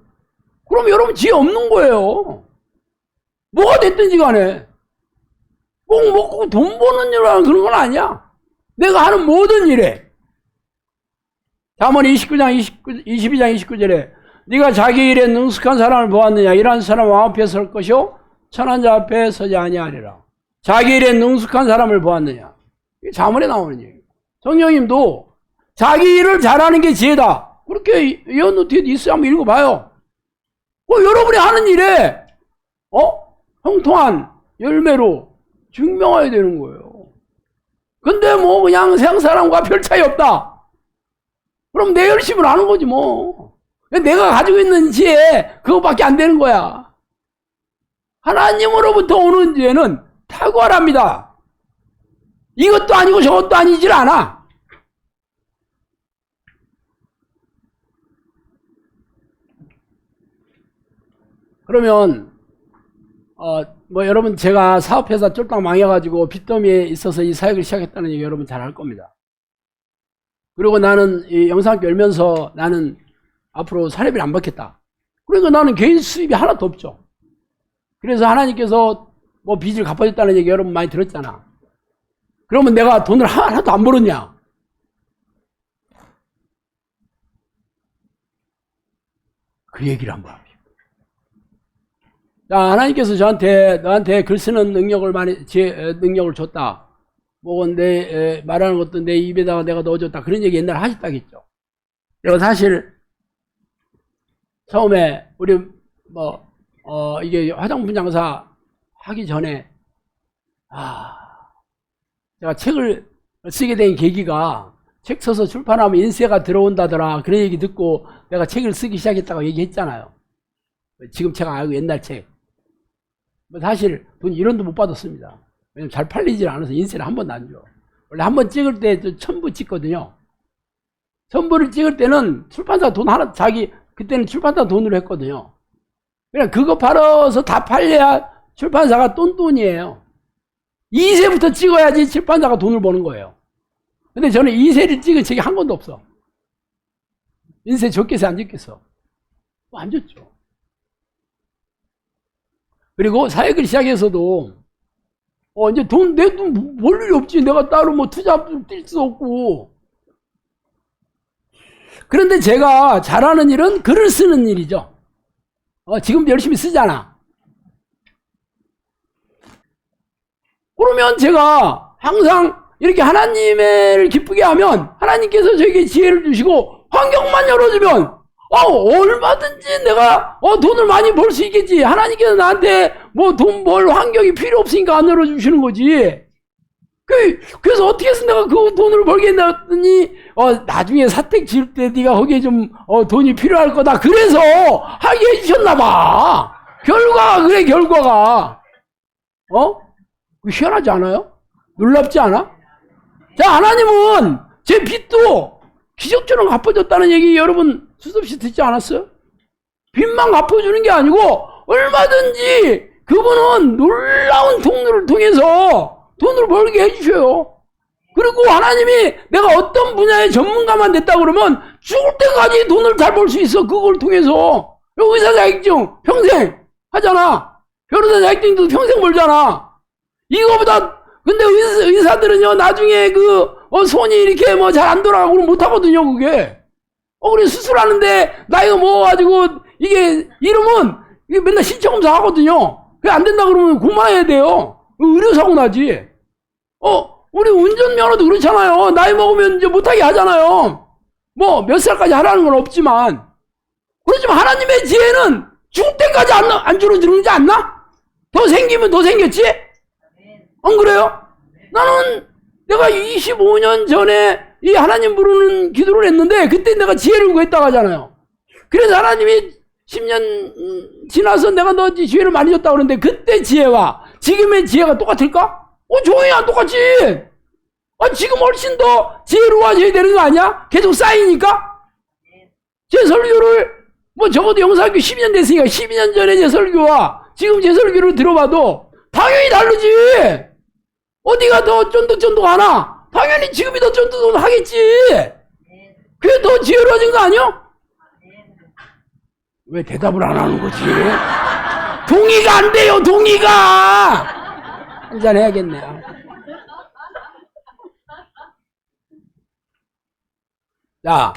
그럼 여러분 지혜 없는 거예요. 뭐가 됐든지 간에. 꼭 돈 버는 일이라는 그런 건 아니야. 내가 하는 모든 일에. 잠언 22장 29절에 네가 자기 일에 능숙한 사람을 보았느냐. 이러한 사람은 왕 앞에 설 것이요 천한 자 앞에 서지 아니하리라. 자기 일에 능숙한 사람을 보았느냐. 이게 잠언에 나오는 얘기예요. 성령님도 자기 일을 잘하는 게 지혜다. 그렇게 예언 노트에 있어요. 한번 읽어봐요. 여러분이 하는 일에 형통한 열매로 증명해야 되는 거예요. 근데 그냥 세상 사람과 별 차이 없다. 그럼 내 열심을 하는 거지 뭐. 내가 가지고 있는 지혜 그거밖에 안 되는 거야. 하나님으로부터 오는 지혜는 탁월합니다. 이것도 아니고 저것도 아니질 않아. 그러면 여러분 제가 사업회사 쫄딱 망해가지고 빚더미에 있어서 이 사역을 시작했다는 얘기 여러분 잘 알 겁니다. 그리고 나는 이 영상학교 열면서 나는 앞으로 사례비를 안 받겠다. 그러니까 나는 개인 수입이 하나도 없죠. 그래서 하나님께서 빚을 갚아줬다는 얘기 여러분 많이 들었잖아. 그러면 내가 돈을 하나도 안 벌었냐? 그 얘기를 한번 합시다. 자, 하나님께서 너한테 글 쓰는 능력을 능력을 줬다. 말하는 것도 내 입에다가 내가 넣어줬다. 그런 얘기 옛날에 하셨다겠죠. 그리고 사실, 처음에, 우리, 이게 화장품 장사 하기 전에, 제가 책을 쓰게 된 계기가, 책 써서 출판하면 인세가 들어온다더라. 그런 얘기 듣고 내가 책을 쓰기 시작했다고 얘기했잖아요. 지금 책 아니고 옛날 책. 사실 돈 1원도 못 받았습니다. 왜냐면 잘 팔리질 않아서 인세를 한 번도 안 줘. 원래 한 번 찍을 때 1000부 찍거든요. 1000부를 찍을 때는 출판사 돈 하나, 그때는 출판사 돈으로 했거든요. 그냥 그거 팔아서 다 팔려야 출판사가 돈이에요. 2세부터 찍어야지 출판사가 돈을 버는 거예요. 근데 저는 2세를 찍은 책이 한 권도 없어. 인쇄 줬겠어, 안 줬겠어? 안 줬죠. 그리고 사역을 시작해서도, 이제 내 돈 벌 일이 없지. 내가 따로 뭐 투자 뛸 수 없고. 그런데 제가 잘하는 일은 글을 쓰는 일이죠. 지금도 열심히 쓰잖아. 그러면 제가 항상 이렇게 하나님을 기쁘게 하면 하나님께서 저에게 지혜를 주시고 환경만 열어주면 얼마든지 내가 돈을 많이 벌 수 있겠지. 하나님께서 나한테 뭐 돈 벌 환경이 필요 없으니까 안 열어주시는 거지. 그래서 어떻게 해서 내가 그 돈을 벌겠다더니 나중에 사택 지을 때 네가 거기에 좀 돈이 필요할 거다. 그래서 하게 해주셨나 봐. 결과가 그래, 결과가. 희한하지 않아요? 놀랍지 않아? 자, 하나님은 제 빚도 기적처럼 갚아줬다는 얘기 여러분 수없이 듣지 않았어요? 빚만 갚아주는 게 아니고 얼마든지 그분은 놀라운 통로를 통해서 돈을 벌게 해주셔요. 그리고 하나님이 내가 어떤 분야의 전문가만 됐다 그러면 죽을 때까지 돈을 잘 벌 수 있어. 그걸 통해서. 의사 자격증 평생 하잖아. 변호사 자격증도 평생 벌잖아. 이거보다 근데 의사들은요 나중에 손이 이렇게 뭐 잘 안 돌아가고 못 하거든요. 그게 그래 수술하는데 나이가 먹어가지고 이게 이러면 이게 맨날 신체검사 하거든요. 그게 안 된다 그러면 고마해야 돼요. 의료사고 나지. 우리 운전면허도 그렇잖아요. 나이 먹으면 이제 못하게 하잖아요. 뭐 몇 살까지 하라는 건 없지만 그렇지만 하나님의 지혜는 죽을 때까지 안 줄어들지 않나? 더 생기면 더 생겼지? 안 그래요? 나는 내가 25년 전에 이 하나님 부르는 기도를 했는데 그때 내가 지혜를 구했다고 하잖아요. 그래서 하나님이 10년 지나서 내가 너 지혜를 많이 줬다고 그러는데 그때 지혜와 지금의 지혜가 똑같을까? 조용히 안 똑같지. 지금 훨씬 더 지혜로워져야 되는 거 아니야? 계속 쌓이니까? 제 설교를 뭐 적어도 영사학교 12년 됐으니까 12년 전에 제 설교와 지금 제 설교를 들어봐도 당연히 다르지. 어디가 더 쫀득쫀득하나? 당연히 지금이 더 쫀득쫀득하겠지. 그게 더 지혜로워진 거 아니야? 왜 대답을 안 하는 거지? 동의가 안 돼요, 동의가! 한잔 해야겠네요. 자,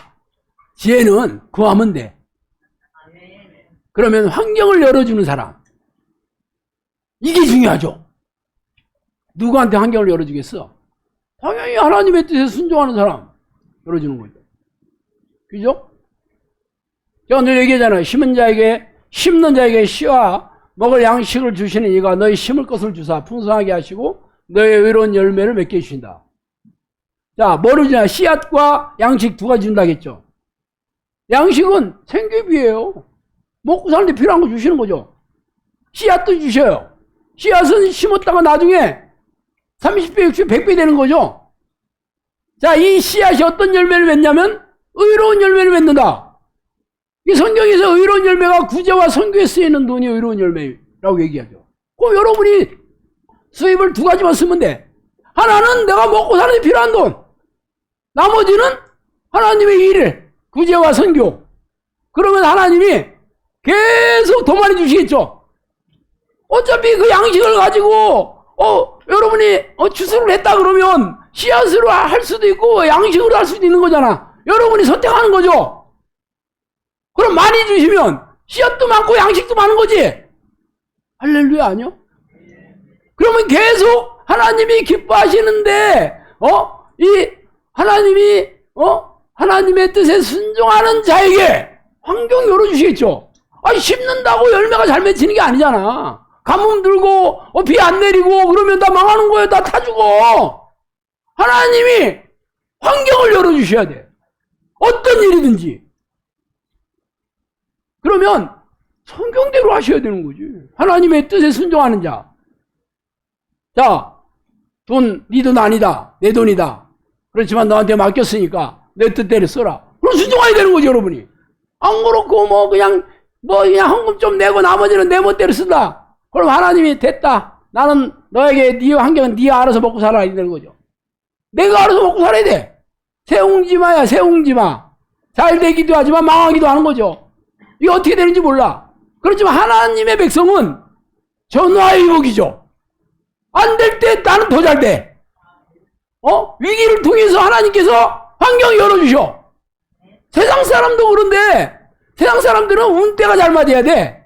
지혜는 구하면 돼. 그러면 환경을 열어주는 사람. 이게 중요하죠. 누구한테 환경을 열어주겠어? 당연히 하나님의 뜻에 순종하는 사람 열어주는 거죠. 그죠? 제가 늘 얘기하잖아요. 심는 자에게 씨와 먹을 양식을 주시는 이가 너희 심을 것을 주사 풍성하게 하시고 너의 의로운 열매를 맺게 해주신다. 자, 뭐를 주냐? 씨앗과 양식 두 가지 준다겠죠. 양식은 생계비예요. 먹고 사는데 필요한 거 주시는 거죠. 씨앗도 주셔요. 씨앗은 심었다가 나중에 30배, 60배, 100배 되는 거죠. 자, 이 씨앗이 어떤 열매를 맺냐면 의로운 열매를 맺는다. 이 성경에서 의로운 열매가 구제와 선교에 쓰이는 돈이 의로운 열매라고 얘기하죠. 그럼 여러분이 수입을 두 가지만 쓰면 돼. 하나는 내가 먹고 사는 데 필요한 돈. 나머지는 하나님의 일, 구제와 선교. 그러면 하나님이 계속 더 많이 주시겠죠. 어차피 그 양식을 가지고 여러분이 추수를 했다 그러면 씨앗으로 할 수도 있고 양식으로 할 수도 있는 거잖아. 여러분이 선택하는 거죠. 그럼 많이 주시면 씨앗도 많고 양식도 많은 거지. 할렐루야 아니요? 그러면 계속 하나님이 기뻐하시는데 이 하나님이 하나님의 뜻에 순종하는 자에게 환경 열어주시겠죠. 심는다고 열매가 잘 맺히는 게 아니잖아. 가뭄 들고 비 안 내리고 그러면 다 망하는 거예요. 다 타 죽어. 하나님이 환경을 열어주셔야 돼. 어떤 일이든지. 그러면 성경대로 하셔야 되는 거지. 하나님의 뜻에 순종하는 자. 자, 네 돈 아니다. 내 돈이다. 그렇지만 너한테 맡겼으니까 내 뜻대로 써라. 그럼 순종해야 되는 거지, 여러분이. 안 그렇고 그냥 헌금 좀 내고 나머지는 내 멋대로 쓴다. 그럼 하나님이 됐다. 나는 너에게 네 환경은 네가 알아서 먹고 살아야 되는 거죠. 내가 알아서 먹고 살아야 돼. 새옹지마야, 새옹지마. 잘 되기도 하지만 망하기도 하는 거죠. 이게 어떻게 되는지 몰라. 그렇지만 하나님의 백성은 전화의 복이죠. 안 될 때 나는 더 잘 돼. 위기를 통해서 하나님께서 환경을 열어주셔. 세상 사람도 그런데 세상 사람들은 운때가 잘 맞아야 돼.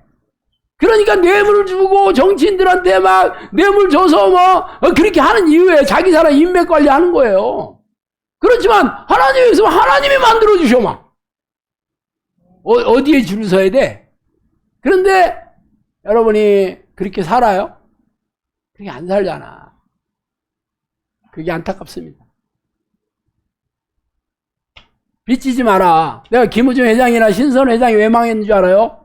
그러니까 뇌물을 주고 정치인들한테 막 뇌물 줘서 그렇게 하는 이유에 자기 사람 인맥 관리하는 거예요. 그렇지만 하나님에서 하나님이 만들어주셔 막. 어디에 줄을 서야 돼? 그런데 여러분이 그렇게 살아요? 그렇게 안 살잖아. 그게 안타깝습니다. 빚지지 마라. 내가 김우중 회장이나 신선 회장이 왜 망했는 줄 알아요?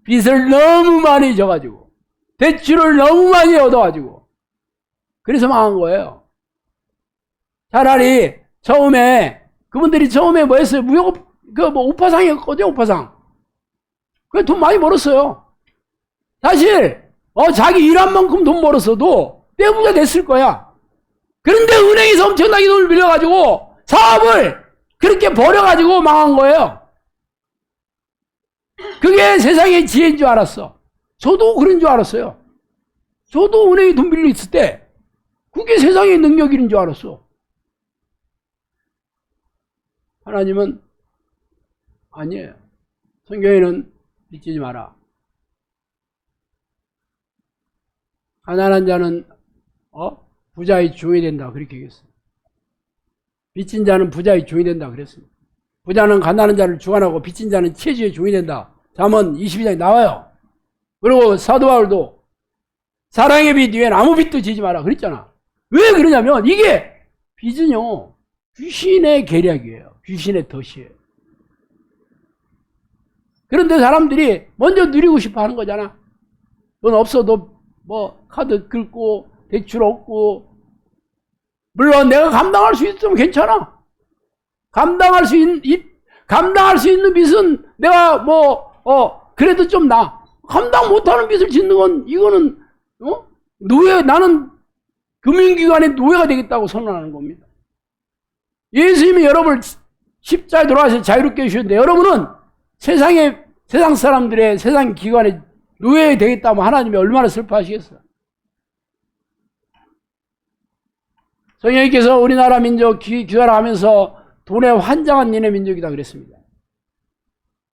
빚을 너무 많이 져가지고 대출을 너무 많이 얻어가지고 그래서 망한 거예요. 차라리 그분들이 처음에 뭐 했어요? 무역 우파상이었거든요. 우파상. 그래 돈 많이 벌었어요. 사실 자기 일한 만큼 돈 벌었어도 떼부자 됐을 거야. 그런데 은행에서 엄청나게 돈을 빌려가지고 사업을 그렇게 버려가지고 망한 거예요. 그게 세상의 지혜인 줄 알았어. 저도 그런 줄 알았어요. 저도 은행에 돈 빌려 있을 때 그게 세상의 능력인 줄 알았어. 하나님은 아니에요. 성경에는 빚지지 마라. 가난한 자는 부자의 종이 된다. 그렇게 얘기했어요. 빚진 자는 부자의 종이 된다. 그랬습니다. 부자는 가난한 자를 주관하고 빚진 자는 채주의 종이 된다. 잠언 22장에 나와요. 그리고 사도 바울도 사랑의 빚 위엔 아무 빚도 지지 마라. 그랬잖아. 왜 그러냐면 이게 빚은요. 귀신의 계략이에요. 귀신의 덫이에요. 그런데 사람들이 먼저 누리고 싶어 하는 거잖아. 돈 없어도 카드 긁고 대출 없고 물론 내가 감당할 수 있으면 괜찮아. 감당할 수 있는 빚은 내가 그래도 좀 나. 감당 못하는 빚을 짓는 건 이거는 나는 금융기관의 노예가 되겠다고 선언하는 겁니다. 예수님이 여러분을 십자가에 돌아가서 자유롭게 해주셨는데 여러분은 세상 사람들의 세상 기관의 노예 되겠다면 하나님이 얼마나 슬퍼하시겠어요. 성령님께서 우리나라 민족 귀화를 하면서 돈에 환장한 니네 민족이다 그랬습니다.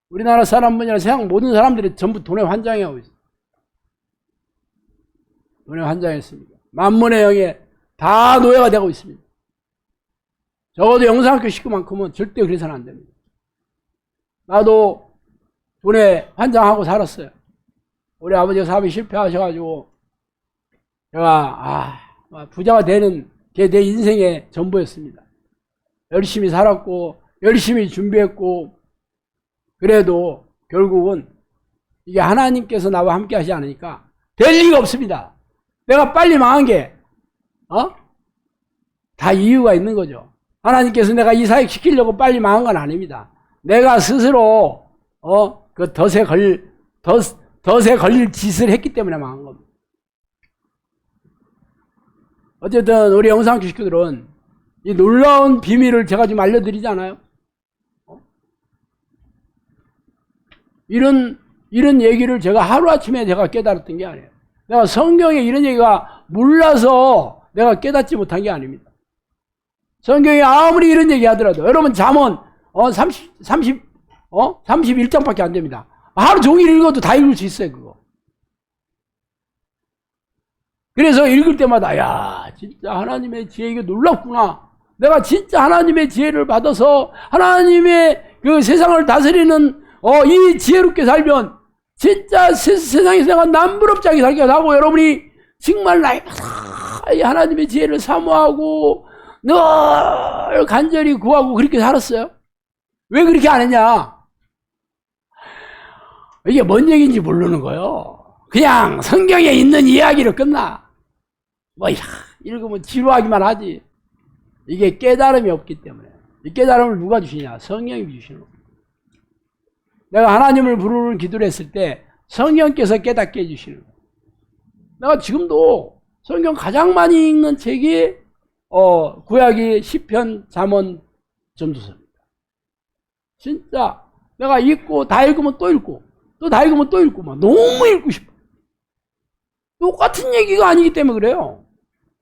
우리나라 사람뿐이 아니라 세상 모든 사람들이 전부 돈에 환장해하고 있어요. 돈에 환장했습니다. 만문의 영에 다 노예가 되고 있습니다. 적어도 영상학교 식구만큼은 절대 그래서는 안 됩니다. 나도 돈에 환장하고 살았어요. 우리 아버지가 사업이 실패하셔가지고 제가 부자가 되는 게 내 인생의 전부였습니다. 열심히 살았고 열심히 준비했고 그래도 결국은 이게 하나님께서 나와 함께 하지 않으니까 될 리가 없습니다. 내가 빨리 망한 게 다 이유가 있는 거죠. 하나님께서 내가 이 사역 시키려고 빨리 망한 건 아닙니다. 내가 스스로 그 덫에 걸릴 짓을 했기 때문에 망한 겁니다. 어쨌든 우리 영상학교 식구들은 이 놀라운 비밀을 제가 지금 알려드리잖아요. 이런 얘기를 제가 하루아침에 제가 깨달았던 게 아니에요. 내가 성경에 이런 얘기가 몰라서 내가 깨닫지 못한 게 아닙니다. 성경에 아무리 이런 얘기 하더라도 여러분 잠언 31장밖에 안 됩니다. 하루 종일 읽어도 다 읽을 수 있어요. 그거. 그래서 읽을 때마다 야 진짜 하나님의 지혜 이게 놀랍구나. 내가 진짜 하나님의 지혜를 받아서 하나님의 그 세상을 다스리는 이 지혜롭게 살면 진짜 세상에서 내가 남부럽지 살게 하고 여러분이 정말 나이마다 하나님의 지혜를 사모하고 늘 간절히 구하고 그렇게 살았어요. 왜 그렇게 안 했냐? 이게 뭔 얘기인지 모르는 거예요. 그냥 성경에 있는 이야기로 끝나. 읽으면 지루하기만 하지. 이게 깨달음이 없기 때문에. 이 깨달음을 누가 주시냐? 성령이 주시는 거예요. 내가 하나님을 부르는 기도를 했을 때 성령께서 깨닫게 해주시는 거예요. 내가 지금도 성경 가장 많이 읽는 책이 구약이 시편, 잠언, 전도서입니다. 진짜 내가 읽고 다 읽으면 또 읽고 또 다 읽으면 또 읽고 막 너무 읽고 싶어. 똑같은 얘기가 아니기 때문에 그래요.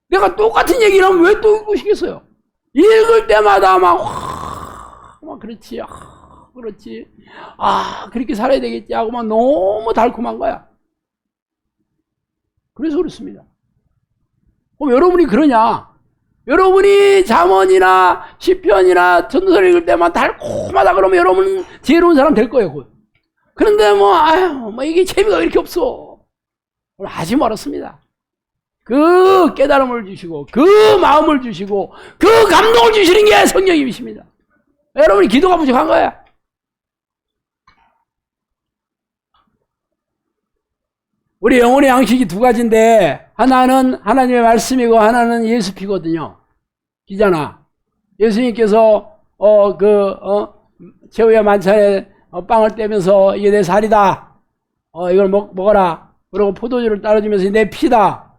내가 똑같은 얘기를 하면 왜 또 읽고 싶겠어요? 읽을 때마다 막 그렇지, 그렇지, 그렇게 살아야 되겠지 하고 막 너무 달콤한 거야. 그래서 그렇습니다. 그럼 여러분이 그러냐? 여러분이 잠언이나 시편이나 전도서를 읽을 때만 달콤하다 그러면 여러분은 지혜로운 사람 될 거예요. 그런데 이게 재미가 왜 이렇게 없어? 아직 멀었습니다. 그 깨달음을 주시고 그 마음을 주시고 그 감동을 주시는 게 성령님이십니다. 여러분이 기도가 부족한 거야. 우리 영혼의 양식이 두 가지인데 하나는 하나님의 말씀이고 하나는 예수피거든요. 기잖아. 예수님께서 제후의 만찬에 빵을 떼면서 이게 내 살이다. 이걸 먹어라. 그리고 포도주를 따라주면서 내 피다.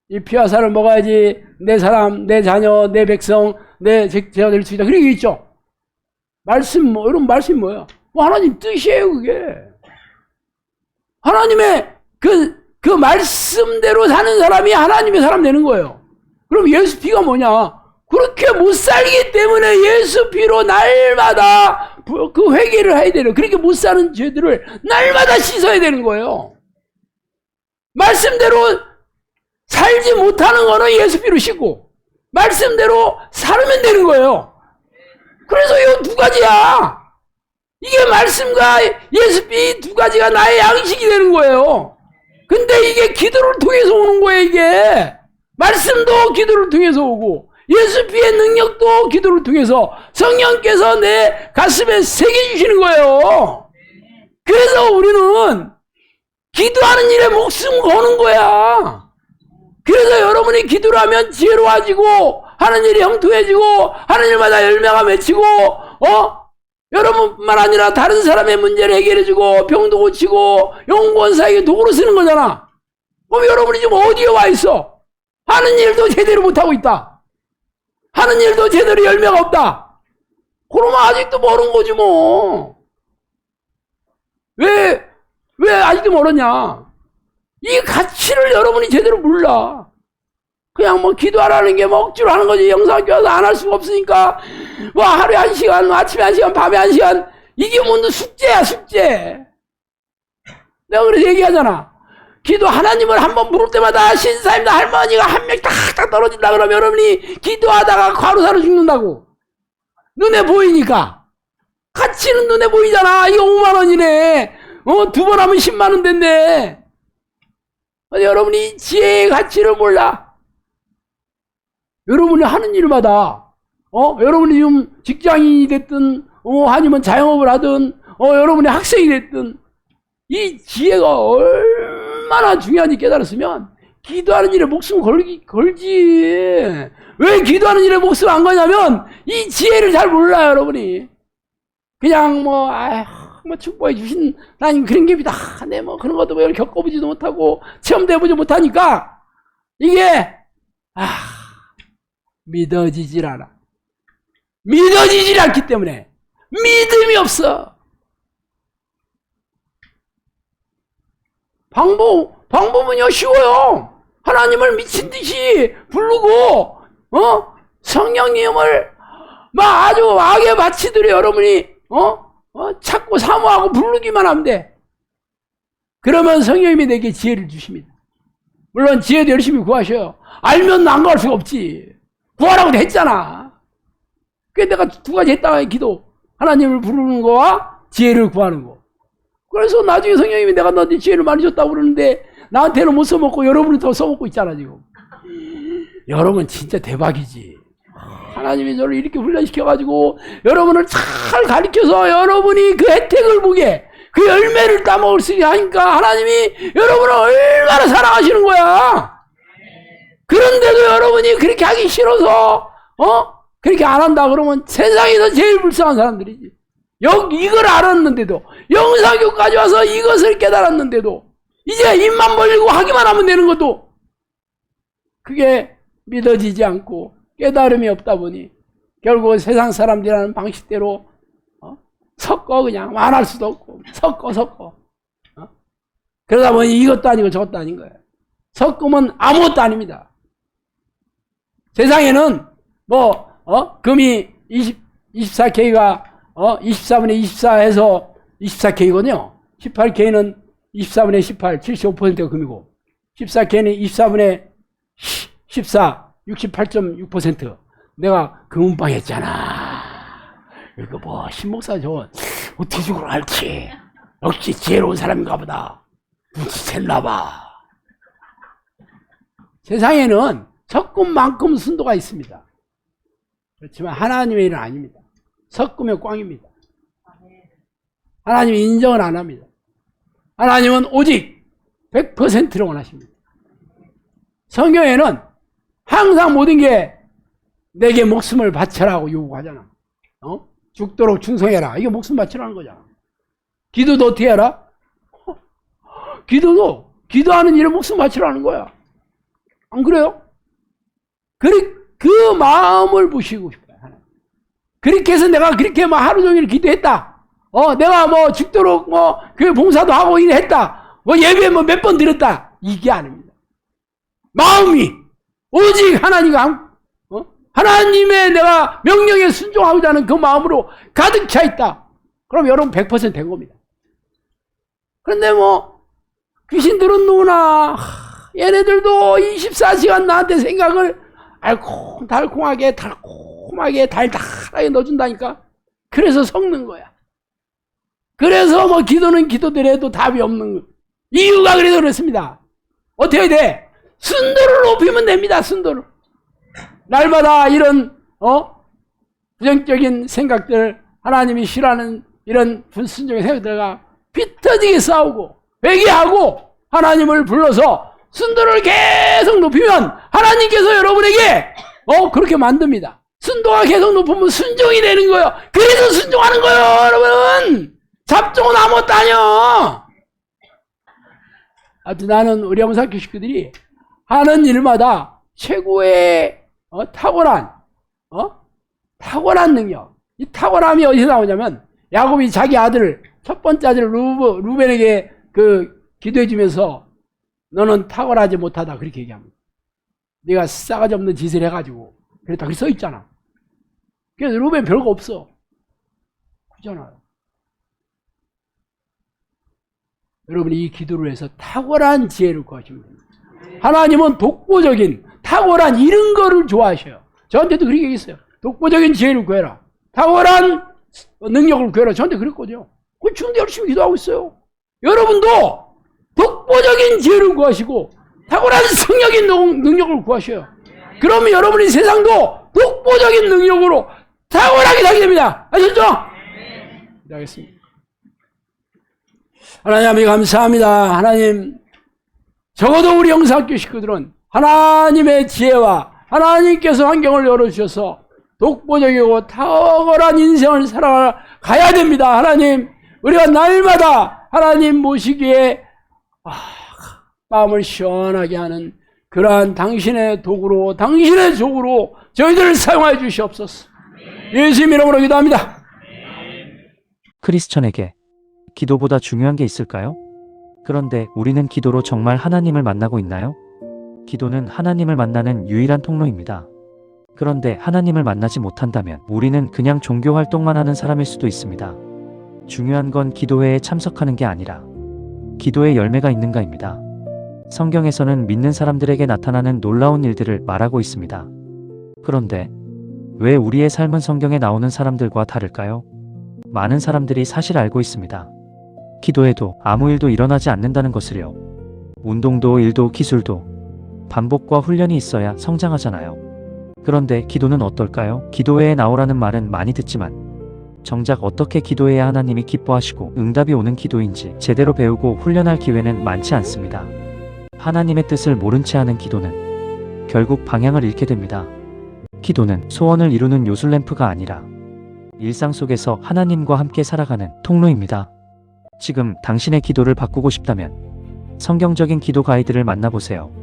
이 피와 살을 먹어야지 내 사람, 내 자녀, 내 백성, 내 제가 될 수 있다. 그렇게 있죠. 말씀 여러분 말씀이 뭐야? 하나님 뜻이에요, 그게. 하나님의 그 말씀대로 사는 사람이 하나님의 사람 되는 거예요. 그럼 예수 피가 뭐냐? 그렇게 못 살기 때문에 예수 피로 날마다 그 회개를 해야 되는, 그렇게 못 사는 죄들을 날마다 씻어야 되는 거예요. 말씀대로 살지 못하는 거는 예수 피로 씻고 말씀대로 살면 되는 거예요. 그래서 이 두 가지야. 이게 말씀과 예수 피 두 가지가 나의 양식이 되는 거예요. 근데 이게 기도를 통해서 오는 거예요, 이게. 말씀도 기도를 통해서 오고, 예수 피의 능력도 기도를 통해서 성령께서 내 가슴에 새겨주시는 거예요. 그래서 우리는 기도하는 일에 목숨 거는 거야. 그래서 여러분이 기도를 하면 지혜로워지고, 하는 일이 형통해지고, 하는 일마다 열매가 맺히고, 여러분뿐만 아니라 다른 사람의 문제를 해결해주고 병도 고치고 영권사에게 도구로 쓰는 거잖아. 그럼 여러분이 지금 어디에 와 있어? 하는 일도 제대로 못하고 있다. 하는 일도 제대로 열매가 없다. 그러면 아직도 멀은 거지 뭐. 왜 아직도 멀었냐? 이 가치를 여러분이 제대로 몰라. 그냥 기도하라는 게 억지로 하는 거지. 영상학교 와서 안 할 수가 없으니까. 하루에 1시간, 아침에 1시간, 밤에 1시간. 이게 뭔 숙제야, 숙제. 내가 그래서 얘기하잖아. 기도 하나님을 한번 부를 때마다 신사임당 할머니가 한 명 딱딱 떨어진다 그러면 여러분이 기도하다가 과로사로 죽는다고. 눈에 보이니까. 가치는 눈에 보이잖아. 이거 5만 원이네. 두 번 하면 10만 원 된대. 여러분이 지혜의 가치를 몰라. 여러분이 하는 일마다, 여러분이 지금 직장인이 됐든, 아니면 자영업을 하든, 여러분이 학생이 됐든, 이 지혜가 얼마나 중요한지 깨달았으면, 기도하는 일에 목숨 걸지. 왜 기도하는 일에 목숨 안 거냐면, 이 지혜를 잘 몰라요, 여러분이. 그냥 축복해 주신, 난 그런 깁니다. 그런 것도 겪어보지도 못하고, 체험도 해보지 못하니까, 이게, 믿어지질 않아. 믿어지질 않기 때문에 믿음이 없어. 방법은요 쉬워요. 하나님을 미친 듯이 부르고 성령님을 아주 악의 마치들이 여러분이 찾고 사모하고 부르기만 하면 돼. 그러면 성령님이 내게 지혜를 주십니다. 물론 지혜도 열심히 구하셔요. 알면 안 구할 수가 없지. 구하라고 했잖아. 그게 내가 두 가지 했다. 기도. 하나님을 부르는 거와 지혜를 구하는 거. 그래서 나중에 성령님이 내가 너한테 지혜를 많이 줬다고 그러는데 나한테는 못 써먹고 여러분은 더 써먹고 있잖아 지금. 여러분 진짜 대박이지. 하나님이 저를 이렇게 훈련시켜가지고 여러분을 잘 가르쳐서 여러분이 그 혜택을 보게, 그 열매를 따먹을 수 있게 하니까 하나님이 여러분을 얼마나 사랑하시는 거야. 그런데도 여러분이 그렇게 하기 싫어서 그렇게 안 한다 그러면 세상에서 제일 불쌍한 사람들이지. 이걸 알았는데도, 영사교까지 와서 이것을 깨달았는데도 이제 입만 벌리고 하기만 하면 되는 것도 그게 믿어지지 않고 깨달음이 없다 보니 결국 세상 사람들이라는 방식대로 섞어, 그냥 말할 수도 없고 섞어 그러다 보니 이것도 아니고 저것도 아닌 거예요. 섞으면 아무것도 아닙니다. 세상에는 금이 24K가 24분의 24 해서 24K거든요. 18K는 24분의 18, 75%가 금이고 14K는 24분의 14, 68.6%. 내가 금은방 했잖아. 이거 신목사 저 어떻게 죽을 알지? 역시 지혜로운 사람인가 보다. 눈치챘나 봐. 세상에는 섞음만큼 순도가 있습니다. 그렇지만 하나님의 일은 아닙니다. 섞으면 꽝입니다. 하나님이 인정을 안 합니다. 하나님은 오직 100%를 원하십니다. 성경에는 항상 모든 게 내게 목숨을 바쳐라고 요구하잖아. 죽도록 충성해라. 이게 목숨 바치라는 거잖아. 기도도 어떻게 해라? 기도도 기도하는 일에 목숨 바치라는 거야. 안 그래요? 그 마음을 보시고 싶어요. 하나님. 그렇게 해서 내가 그렇게 하루 종일 기도했다. 내가 죽도록 교회 봉사도 하고 했다. 예배 몇 번 드렸다. 이게 아닙니다. 마음이 오직 하나님의 내가 명령에 순종하고자 하는 그 마음으로 가득 차 있다. 그럼 여러분 100%된 겁니다. 그런데 귀신들은 누구나 얘네들도 24시간 나한테 생각을 달콤하게 달달하게 넣어준다니까. 그래서 섞는 거야. 그래서 기도는 기도대로 해도 답이 없는 거. 이유가 그래서 그렇습니다. 어떻게 돼? 순도를 높이면 됩니다. 순도를. 날마다 이런 부정적인 생각들, 하나님이 싫어하는 이런 불순종의 생각들과 피 터지게 싸우고 회개하고 하나님을 불러서 순도를 계속 높이면 하나님께서 여러분에게 그렇게 만듭니다. 순도가 계속 높으면 순종이 되는 거예요. 그래서 순종하는 거예요, 여러분. 잡종은 아무것도 아니야. 하여튼 나는 우리 영사교 식구들이 하는 일마다 최고의 탁월한 능력. 이 탁월함이 어디서 나오냐면 야곱이 자기 아들, 첫 번째 아들 루벤에게 기도해 주면서 너는 탁월하지 못하다 그렇게 얘기합니다. 네가 싸가지 없는 짓을 해가지고 그랬다 그렇게 써있잖아. 그래서 루벤 별거 없어. 그잖아요. 여러분이 이 기도를 해서 탁월한 지혜를 구하시면 됩니다. 하나님은 독보적인 탁월한 이런 거를 좋아하셔요. 저한테도 그렇게 얘기했어요. 독보적인 지혜를 구해라. 탁월한 능력을 구해라. 저한테 그랬거든요. 그 지금도 열심히 기도하고 있어요. 여러분도 독보적인 지혜를 구하시고 탁월한 성령의 능력을 구하셔요. 그러면 여러분이 세상도 독보적인 능력으로 탁월하게 살게 됩니다. 아셨죠? 네, 알겠습니다. 하나님 감사합니다. 하나님, 적어도 우리 영사학교 식구들은 하나님의 지혜와 하나님께서 환경을 열어주셔서 독보적이고 탁월한 인생을 살아가야 됩니다. 하나님, 우리가 날마다 하나님 모시기에 마음을 시원하게 하는 그러한 당신의 도구로, 당신의 족으로 저희들을 사용하여 주시옵소서. 예수님 이름으로 기도합니다. 크리스천에게 기도보다 중요한 게 있을까요? 그런데 우리는 기도로 정말 하나님을 만나고 있나요? 기도는 하나님을 만나는 유일한 통로입니다. 그런데 하나님을 만나지 못한다면 우리는 그냥 종교 활동만 하는 사람일 수도 있습니다. 중요한 건 기도회에 참석하는 게 아니라 기도의 열매가 있는가입니다. 성경에서는 믿는 사람들에게 나타나는 놀라운 일들을 말하고 있습니다. 그런데 왜 우리의 삶은 성경에 나오는 사람들과 다를까요? 많은 사람들이 사실 알고 있습니다. 기도해도 아무 일도 일어나지 않는다는 것을요. 운동도 일도 기술도 반복과 훈련이 있어야 성장하잖아요. 그런데 기도는 어떨까요? 기도회에 나오라는 말은 많이 듣지만 정작 어떻게 기도해야 하나님이 기뻐하시고 응답이 오는 기도인지 제대로 배우고 훈련할 기회는 많지 않습니다. 하나님의 뜻을 모른 채 하는 기도는 결국 방향을 잃게 됩니다. 기도는 소원을 이루는 요술램프가 아니라 일상 속에서 하나님과 함께 살아가는 통로입니다. 지금 당신의 기도를 바꾸고 싶다면 성경적인 기도 가이드를 만나보세요.